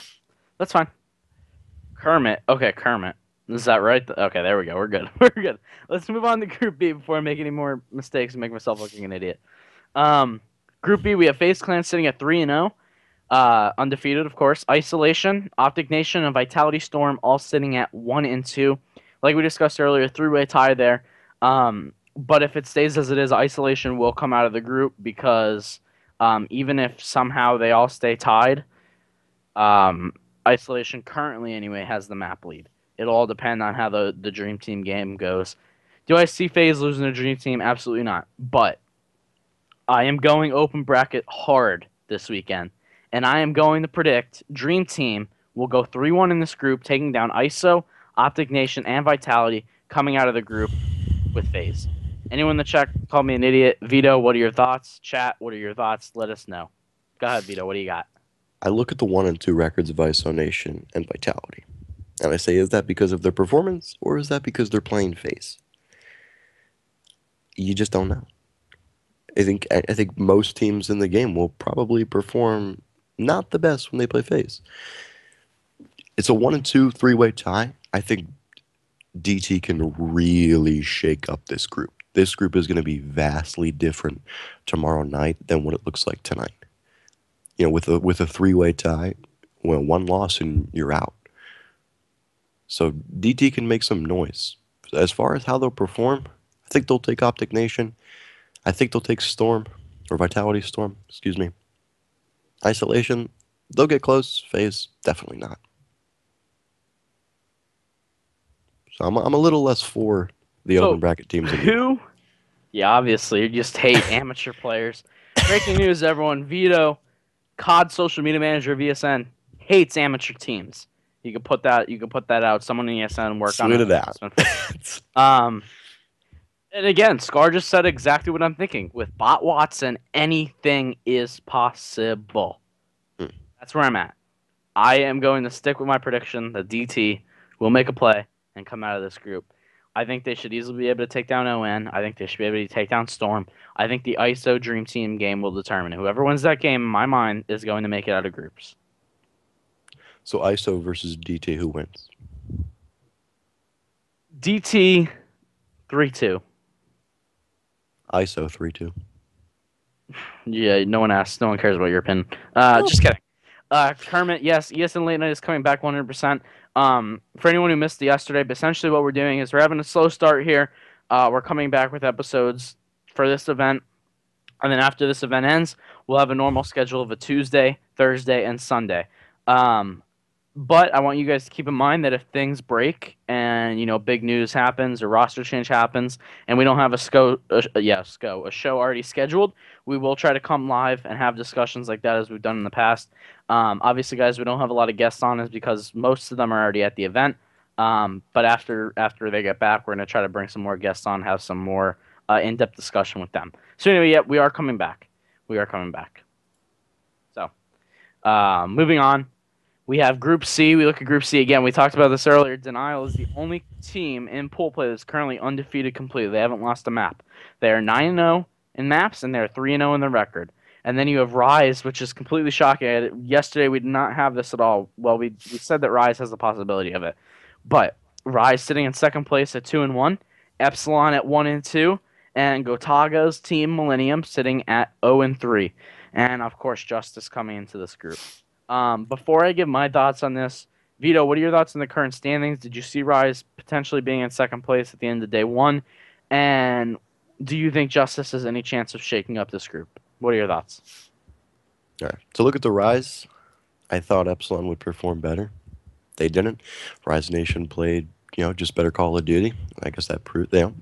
that's fine. Kermit. Okay, Kermit. Is that right? Okay, there we go. We're good. We're good. Let's move on to Group B before I make any more mistakes and make myself looking an idiot. Group B, we have FaZe Clan sitting at 3-0. Undefeated, of course. Isolation, Optic Nation, and Vitality Storm all sitting at 1-2. Like we discussed earlier, three-way tie there. But if it stays as it is, Isolation will come out of the group because even if somehow they all stay tied, Isolation currently anyway has the map lead. It'll all depend on how the Dream Team game goes. Do I see FaZe losing the Dream Team? Absolutely not. But I am going open bracket hard this weekend. And I am going to predict Dream Team will go 3-1 in this group, taking down ISO, Optic Nation, and Vitality, coming out of the group with FaZe. Anyone in the chat called me an idiot. Vito, what are your thoughts? Chat, what are your thoughts? Let us know. Go ahead, Vito. What do you got? I look at the 1 and 2 records of ISO Nation and Vitality, and I say, is that because of their performance, or is that because they're playing FaZe? You just don't know. I think most teams in the game will probably perform not the best when they play FaZe. It's a 1 and 2 3-way tie. I think DT can really shake up this group. This group is going to be vastly different tomorrow night than what it looks like tonight. You know, with a 3-way tie, well, one loss and you're out. So DT can make some noise. As far as how they'll perform, I think they'll take Optic Nation. I think they'll take Storm, or Vitality Storm, excuse me. Isolation, they'll get close. FaZe, definitely not. So I'm a little less for the open bracket teams. Who? Yeah, obviously, you just hate amateur players. Breaking news, everyone. Vito, COD social media manager of ESN, hates amateur teams. You can put that out. Someone in ESN work on it. Tweet it out. And again, Scar just said exactly what I'm thinking. With Bot Watson, anything is possible. That's where I'm at. I am going to stick with my prediction that DT will make a play and come out of this group. I think they should easily be able to take down ON. I think they should be able to take down Storm. I think the ISO Dream Team game will determine it. Whoever wins that game, in my mind, is going to make it out of groups. So ISO versus DT, who wins? DT 3-2. ISO 3-2. Yeah, no one asks. No one cares about your opinion. Just kidding. Kermit, yes, ESNLateNight is coming back 100%. For anyone who missed it yesterday, but essentially what we're doing is we're having a slow start here. We're coming back with episodes for this event. And then after this event ends, we'll have a normal schedule of a Tuesday, Thursday, and Sunday. But I want you guys to keep in mind that if things break and, big news happens or roster change happens and we don't have a show already scheduled, we will try to come live and have discussions like that as we've done in the past. Obviously, guys, we don't have a lot of guests on is because most of them are already at the event. But after they get back, we're going to try to bring some more guests on, have some more in-depth discussion with them. So anyway, yeah, we are coming back. So, moving on. We have Group C. We look at Group C again. We talked about this earlier. Denial is the only team in pool play that's currently undefeated completely. They haven't lost a map. They are 9-0 in maps, and they're 3-0 in the record. And then you have Rise, which is completely shocking. Yesterday, we did not have this at all. Well, we said that Rise has the possibility of it. But Rise sitting in second place at 2-1. Epsilon at 1-2. And Gotaga's team, Millennium, sitting at 0-3. And, of course, Justice coming into this group. Before I give my thoughts on this, Vito, what are your thoughts on the current standings? Did you see Rise potentially being in second place at the end of day one? And do you think Justice has any chance of shaking up this group? What are your thoughts? All right. To look at the Rise, I thought Epsilon would perform better. They didn't. Rise Nation played, just better Call of Duty. I guess that proved they're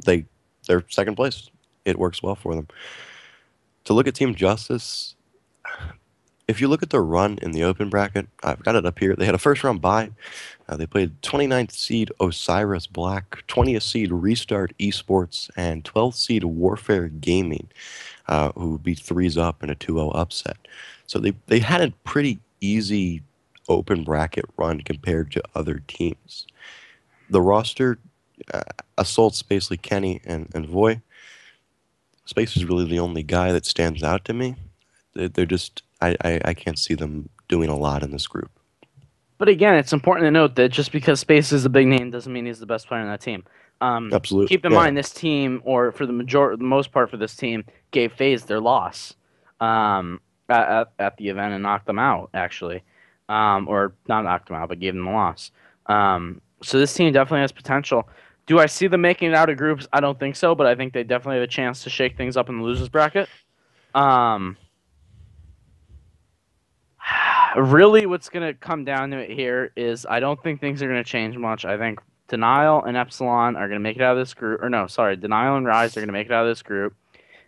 second place. It works well for them. To look at Team Justice, if you look at their run in the open bracket, I've got it up here. They had a first round bye. They played 29th seed Osiris Black, 20th seed Restart Esports, and 12th seed Warfare Gaming, who beat Threes Up in a 2-0 upset. So they had a pretty easy open bracket run compared to other teams. The roster, uh, Assault's basically Kenny and Voy. Space is really the only guy that stands out to me. They're just, I can't see them doing a lot in this group. But again, it's important to note that just because Space is a big name doesn't mean he's the best player on that team. Absolutely. Keep in Yeah. mind, this team, or for the most part for this team, gave FaZe their loss at the event and knocked them out, actually. Or not knocked them out, but gave them the loss. So this team definitely has potential. Do I see them making it out of groups? I don't think so, but I think they definitely have a chance to shake things up in the losers bracket. Um, Really, what's going to come down to it here is I don't think things are going to change much. I think Denial and Epsilon are going to make it out of this group. Or no, sorry, Denial and Rise are going to make it out of this group.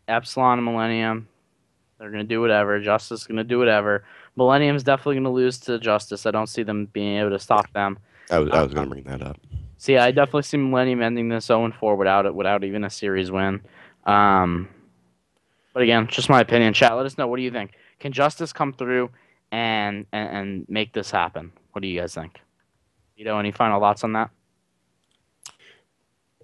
Epsilon and Millennium, they're going to do whatever. Justice is going to do whatever. Millennium's definitely going to lose to Justice. I don't see them being able to stop them. I was going to Um, bring that up. so yeah, I definitely see Millennium ending this 0-4 without even a series win. Um, but again, just my opinion. Chat, let us know. What do you think? Can Justice come through and make this happen? What do you guys think? Any final thoughts on that?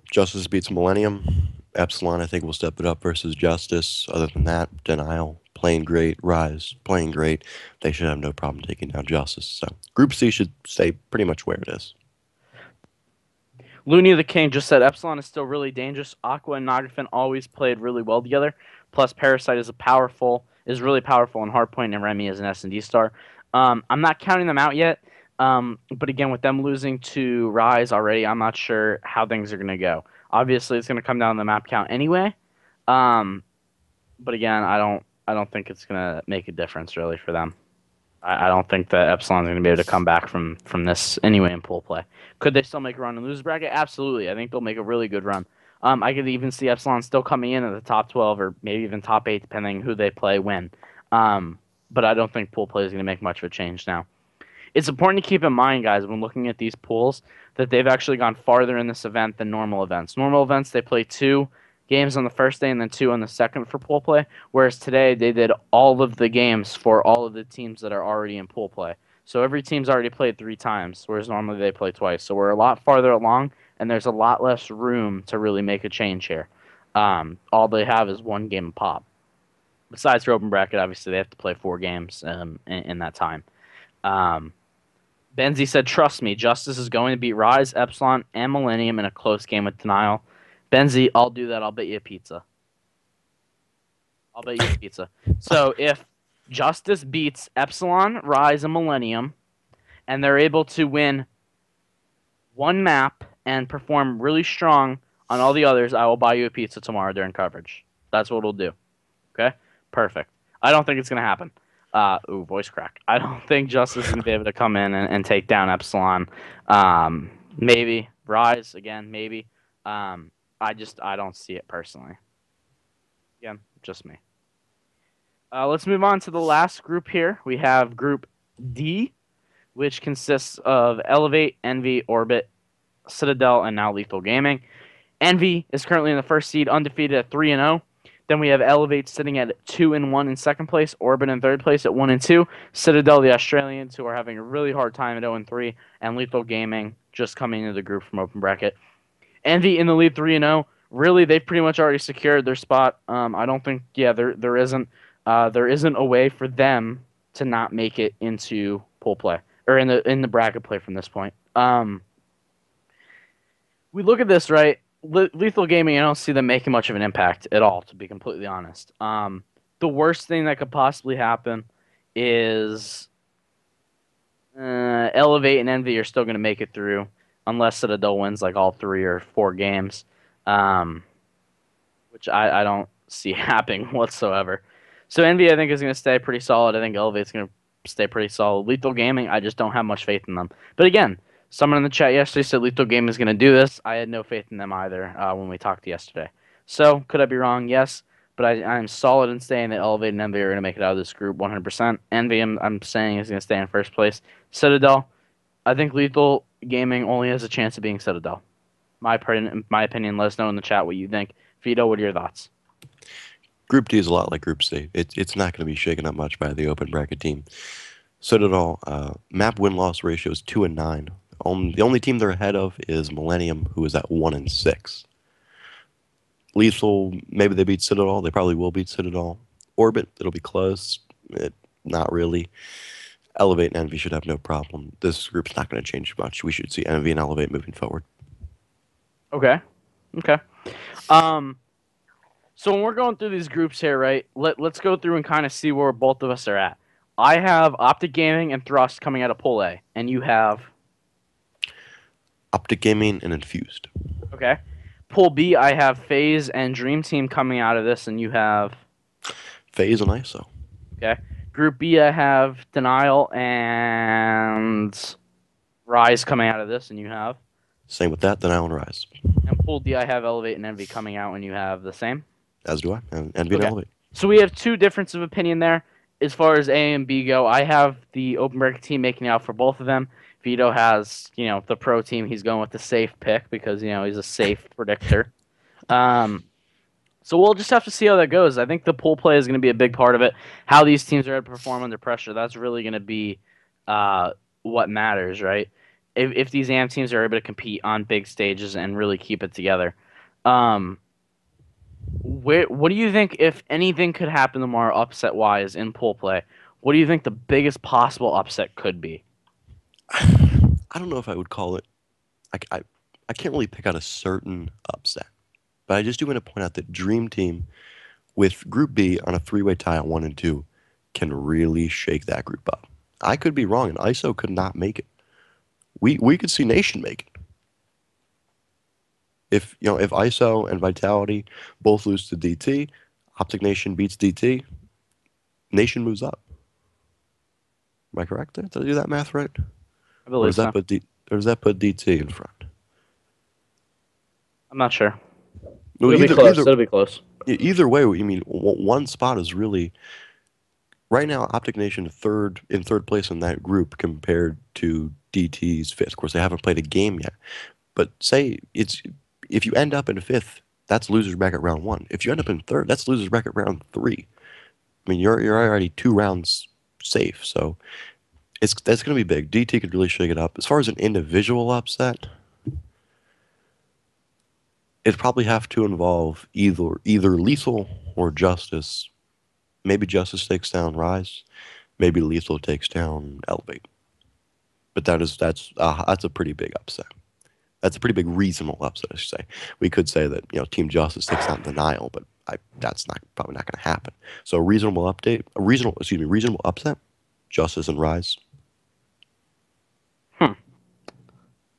Justice beats Millennium. Epsilon, I think, will step it up versus Justice. Other than that, Denial, playing great. Rise, playing great. They should have no problem taking down Justice. So, Group C should stay pretty much where it is. Looney the King just said Epsilon is still really dangerous. Aqua and Nagafin always played really well together. Plus, Parasite is really powerful, and Hardpoint and Remy is an S&D star. I'm not counting them out yet. But again, with them losing to Rise already, I'm not sure how things are going to go. Obviously, it's going to come down to the map count anyway. Um, but again, I don't think it's going to make a difference really for them. I don't think that Epsilon's going to be able to come back from this anyway in pool play. Could they still make a run in losers bracket? Absolutely. I think they'll make a really good run. I could even see Epsilon still coming in at the top 12 or maybe even top 8, depending who they play when. But I don't think pool play is going to make much of a change now. It's important to keep in mind, guys, when looking at these pools, that they've actually gone farther in this event than normal events. Normal events, they play 2 games on the first day and then 2 on the second for pool play, whereas today they did all of the games for all of the teams that are already in pool play. So every team's already played 3 times, whereas normally they play twice. So we're a lot farther along, and there's a lot less room to really make a change here. All they have is 1 game pop. Besides their open bracket, obviously they have to play 4 games in that time. Um, Benzie said, "Trust me, Justice is going to beat Rise, Epsilon, and Millennium in a close game with Denial." Benzie, I'll do that. I'll bet you a pizza. I'll bet you a pizza. So if Justice beats Epsilon, Rise, and Millennium, and they're able to win 1 map and perform really strong on all the others, I will buy you a pizza tomorrow during coverage. That's what we'll do. Okay? Perfect. I don't think it's going to happen. Voice crack. I don't think Justice is going to be able to come in and take down Epsilon. Maybe. Rise, again, maybe. I don't see it personally. Again, just me. Let's move on to the last group here. We have Group D, which consists of Elevate, Envy, Orbit, Citadel, and now Lethal Gaming. Envy is currently in the first seed, undefeated at 3-0. Then we have Elevate sitting at 2-1 in second place, Orbit in third place at 1-2, Citadel, the Australians, who are having a really hard time at 0-3, and Lethal Gaming just coming into the group from open bracket. Envy in the lead 3-0. Really, they've pretty much already secured their spot. I don't think, there isn't a way for them to not make it into pool play or in the bracket play from this point. We look at this, right? Lethal Gaming, I don't see them making much of an impact at all, to be completely honest. The worst thing that could possibly happen is Elevate and Envy are still going to make it through, unless Citadel wins like all 3 or 4 games, which I don't see happening whatsoever. So Envy, I think, is going to stay pretty solid. I think Elevate's going to stay pretty solid. Lethal Gaming, I just don't have much faith in them. But again, someone in the chat yesterday said Lethal Gaming is going to do this. I had no faith in them either when we talked yesterday. So, could I be wrong? Yes. but I'm solid in saying that Elevate and Envy are going to make it out of this group 100%. Envy, I'm saying, is going to stay in first place. Citadel, I think Lethal Gaming only has a chance of being Citadel. My opinion. Let us know in the chat what you think. Vito, what are your thoughts? Group D is a lot like Group C. It's not going to be shaken up much by the open bracket team. Citadel, map win-loss ratio is 2-9. The only team they're ahead of is Millennium, who is at 1-6. Lethal, maybe they beat Citadel. They probably will beat Citadel. Orbit, it'll be close. Not really. Elevate and Envy should have no problem. This group's not going to change much. We should see Envy and Elevate moving forward. Okay. Okay. Um, so when we're going through these groups here, right? Let's go through and kind of see where both of us are at. I have Optic Gaming and Thrust coming out of Pool A, and you have Optic Gaming and Infused. okay. Pool B, I have FaZe and Dream Team coming out of this, and you have FaZe and ISO. okay. Group B, I have Denial and Rise coming out of this, and you have Same with that, Denial and Rise. and Pool D, I have Elevate and Envy coming out, and you have the same. As do I. And Envy and Okay. Elevate. So we have two differences of opinion there. As far as A and B go, I have the open bracket team making out for both of them. Vito has, the pro team. He's going with the safe pick because, he's a safe predictor. So we'll just have to see how that goes. I think the pool play is going to be a big part of it. How these teams are going to perform under pressure, that's really going to be what matters, right? If these AM teams are able to compete on big stages and really keep it together. What do you think, if anything could happen tomorrow upset-wise in pool play, what do you think the biggest possible upset could be? I don't know if I would call it. I can't really pick out a certain upset. But I just do want to point out that Dream Team with Group B on a three-way tie at 1 and 2 can really shake that group up. I could be wrong, and ISO could not make it. We could see Nation make it. If ISO and Vitality both lose to DT, Optic Nation beats DT, Nation moves up. Am I correct there? Did I do that math right? I believe so. Or does that put DT in front? I'm not sure. No, It'll be close. It'll be close. Either way, I mean, one spot is really right now. Optic Nation in third place in that group compared to DT's fifth. Of course, they haven't played a game yet. But say if you end up in fifth, that's losers bracket round 1. If you end up in third, that's losers bracket round 3. I mean, you're already 2 rounds safe. So that's going to be big. DT could really shake it up. As far as an individual upset, it'd probably have to involve either Lethal or Justice. Maybe Justice takes down Rise. Maybe Lethal takes down Elevate. But that's a pretty big upset. That's a pretty big reasonable upset, I should say. We could say that Team Justice takes down Denial, but that's probably not going to happen. So reasonable upset. Justice and Rise.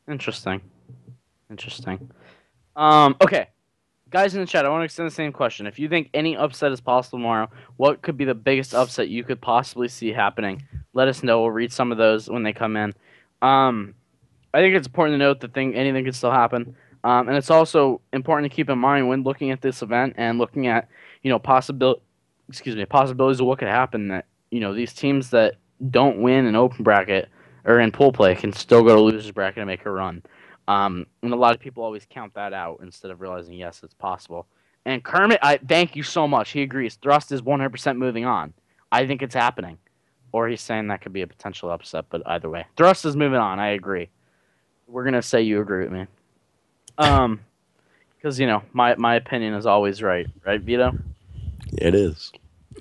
Interesting. Okay. Guys in the chat, I want to extend the same question. If you think any upset is possible tomorrow, what could be the biggest upset you could possibly see happening? Let us know. We'll read some of those when they come in. I think it's important to note that anything could still happen. And it's also important to keep in mind when looking at this event and looking at, possibilities of what could happen, that, these teams that don't win in open bracket or in pool play can still go to losers bracket and make a run. And a lot of people always count that out instead of realizing, yes, it's possible. And Kermit, I thank you so much. He agrees. Thrust is 100% moving on. I think it's happening. Or he's saying that could be a potential upset, but either way. Thrust is moving on. I agree. We're going to say you agree with me. Because, my opinion is always right. Right, Vito? It is.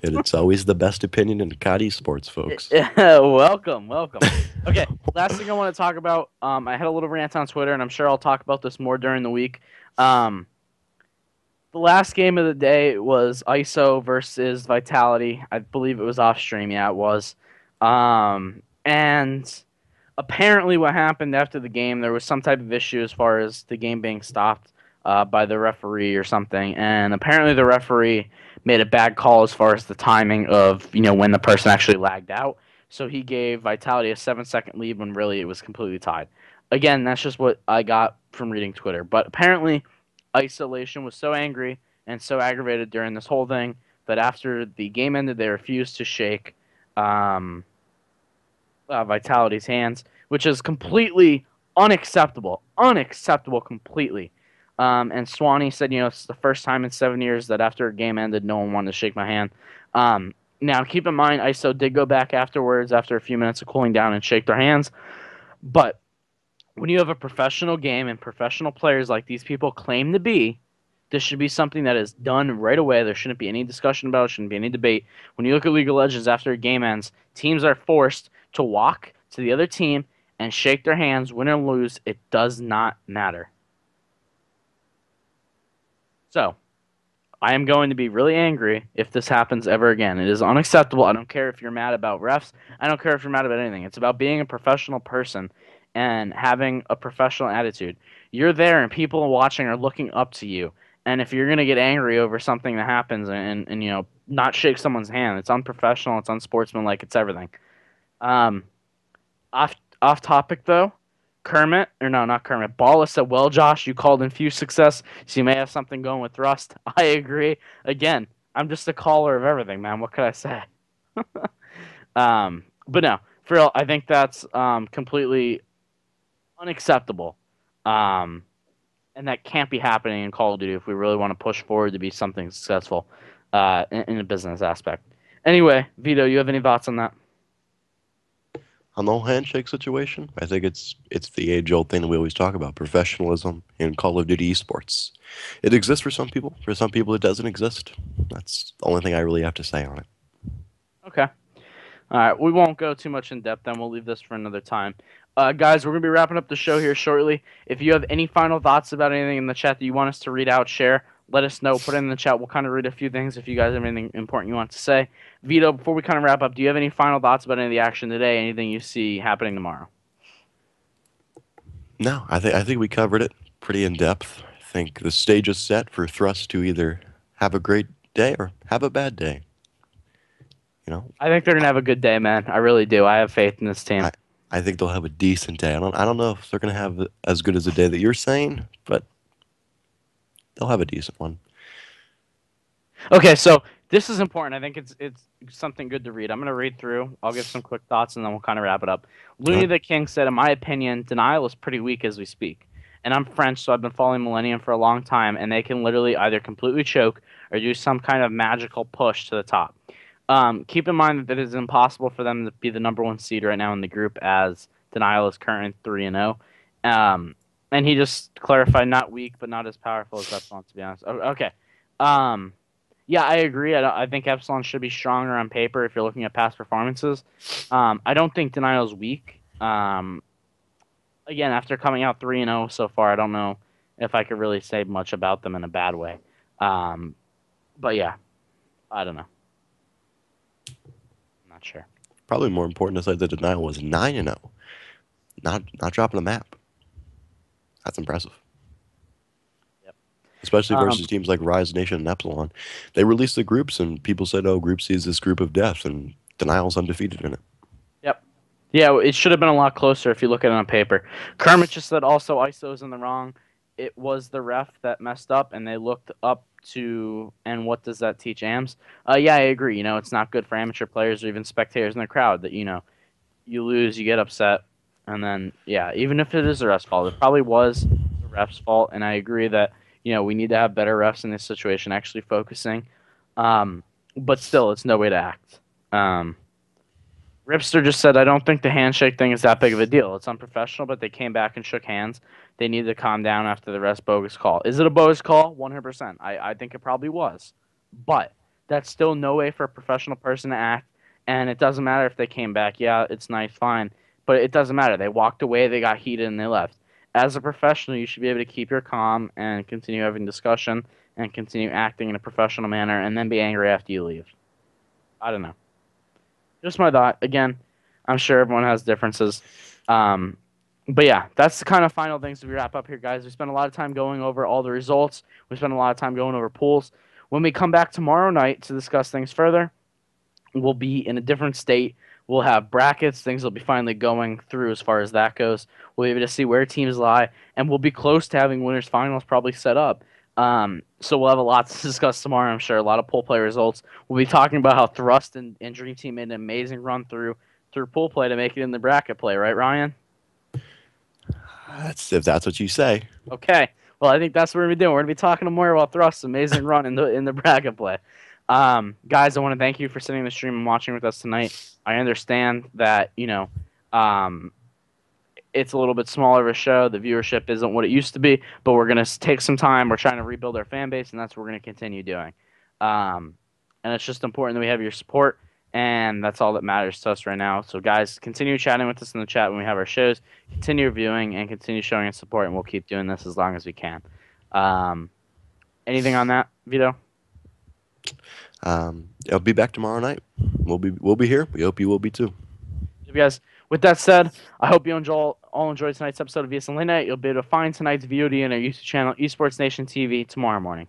And it's always the best opinion in COD sports, folks. Welcome. Okay, last thing I want to talk about, I had a little rant on Twitter, and I'm sure I'll talk about this more during the week. The last game of the day was ISO versus Vitality. I believe it was off stream. Yeah, it was. And apparently what happened after the game, there was some type of issue as far as the game being stopped by the referee or something. And apparently the referee made a bad call as far as the timing of, when the person actually lagged out. So he gave Vitality a 7-second lead when really it was completely tied. Again, that's just what I got from reading Twitter. But apparently Isolation was so angry and so aggravated during this whole thing that after the game ended, they refused to shake um, Vitality's hands, which is completely unacceptable. Unacceptable completely. And Swanee said, it's the first time in 7 years that after a game ended, no one wanted to shake my hand. Now, keep in mind, ISO did go back afterwards after a few minutes of cooling down and shake their hands. But when you have a professional game and professional players like these people claim to be, this should be something that is done right away. There shouldn't be any discussion about it, shouldn't be any debate. When you look at League of Legends after a game ends, teams are forced to walk to the other team and shake their hands, win or lose. It does not matter. So, I am going to be really angry if this happens ever again. It is unacceptable. I don't care if you're mad about refs. I don't care if you're mad about anything. It's about being a professional person and having a professional attitude. You're there and people watching are looking up to you. And if you're going to get angry over something that happens and not shake someone's hand, it's unprofessional, it's unsportsmanlike, it's everything. Um, off topic though, Kermit, or no, not Kermit. Balla said, "Well, Josh, you called in few success, so you may have something going with Rust." I agree. Again, I'm just a caller of everything, man. What could I say? But no, for real, I think that's completely unacceptable, and that can't be happening in Call of Duty if we really want to push forward to be something successful in a business aspect. Anyway, Vito, you have any thoughts on that? On the whole handshake situation, I think it's the age-old thing that we always talk about: professionalism in Call of Duty esports. It exists for some people. For some people, it doesn't exist. That's the only thing I really have to say on it. Okay. All right, we won't go too much in depth then. We'll leave this for another time. Guys, we're going to be wrapping up the show here shortly. If you have any final thoughts about anything in the chat that you want us to read out, share, let us know. Put it in the chat. We'll kind of read a few things if you guys have anything important you want to say. Vito, before we kind of wrap up, do you have any final thoughts about any of the action today? Anything you see happening tomorrow? No, I think we covered it pretty in depth. I think the stage is set for Thrust to either have a great day or have a bad day. You know, I think they're going to have a good day, man. I really do. I have faith in this team. I I think they'll have a decent day. I don't know if they're gonna have as good as the day that you're saying, but they'll have a decent one. Okay, so this is important. I think it's something good to read. I'm gonna read through. I'll give some quick thoughts and then we'll kind of wrap it up. All Looney right. the King said, "In my opinion, denial is pretty weak as we speak. And I'm French, so I've been following Millennium for a long time, and they can literally either completely choke or do some kind of magical push to the top. Keep in mind that it is impossible for them to be the number one seed right now in the group, as Denial is current 3-0. And he just clarified, not weak, but not as powerful as Epsilon, to be honest. Okay. Um, yeah, I agree. I think Epsilon should be stronger on paper if you're looking at past performances. I don't think Denial's weak. Again, after coming out 3-0 so far, I don't know if I could really say much about them in a bad way. Um, but yeah, I don't know. I'm not sure. Probably more important to say that Denial was 9-0, not dropping a map. That's impressive, Yep. especially Um, versus teams like Rise Nation and Epsilon. They released the groups, and people said, "Oh, Group C is this group of death," and Denial's undefeated in it. yep. Yeah, it should have been a lot closer if you look at it on paper. Kermit just said also ISO's in the wrong. It was the ref that messed up, and they looked up to. And what does that teach AMs? Yeah, I agree. It's not good for amateur players or even spectators in the crowd that you lose, you get upset, and then yeah, even if it is the ref's fault, it probably was the ref's fault. And I agree that we need to have better refs in this situation, actually focusing. Um, but still, it's no way to act. Um, Ripster just said, "I don't think the handshake thing is that big of a deal. It's unprofessional, but they came back and shook hands. They needed to calm down after the rest bogus call. Is it a bogus call? 100%. I think it probably was. But that's still no way for a professional person to act. And it doesn't matter if they came back. Yeah, it's nice, fine. But it doesn't matter. They walked away, they got heated, and they left. As a professional, you should be able to keep your calm and continue having discussion and continue acting in a professional manner and then be angry after you leave. I don't know. Just my thought. Again, I'm sure everyone has differences. Um, but yeah, that's the kind of final things we wrap up here, guys. We spent a lot of time going over all the results. We spent a lot of time going over pools. When we come back tomorrow night to discuss things further, we'll be in a different state. We'll have brackets. Things will be finally going through as far as that goes. We'll be able to see where teams lie, and we'll be close to having winners finals probably set up. So we'll have a lot to discuss tomorrow, I'm sure. A lot of pool play results. We'll be talking about how Thrust and Dream Team made an amazing run through pool play to make it in the bracket play, right, Ryan? If that's what you say. Okay. Well, I think that's what we're gonna be doing. We're gonna be talking more about Thrust's amazing run in the bracket play. Guys, I want to thank you for sitting in the stream and watching with us tonight. I understand that um, it's a little bit smaller of a show. The viewership isn't what it used to be, but we're gonna take some time. We're trying to rebuild our fan base, and that's what we're gonna continue doing. Um, and it's just important that we have your support, and that's all that matters to us right now. So, guys, continue chatting with us in the chat when we have our shows. Continue viewing and continue showing us support, and we'll keep doing this as long as we can. Um, anything on that, Vito? I'll be back tomorrow night. We'll be here. We hope you will be too. You guys, with that said, I hope you all enjoyed tonight's episode of ESNLateNight. You'll be able to find tonight's VOD in our YouTube channel, Esports Nation TV, tomorrow morning.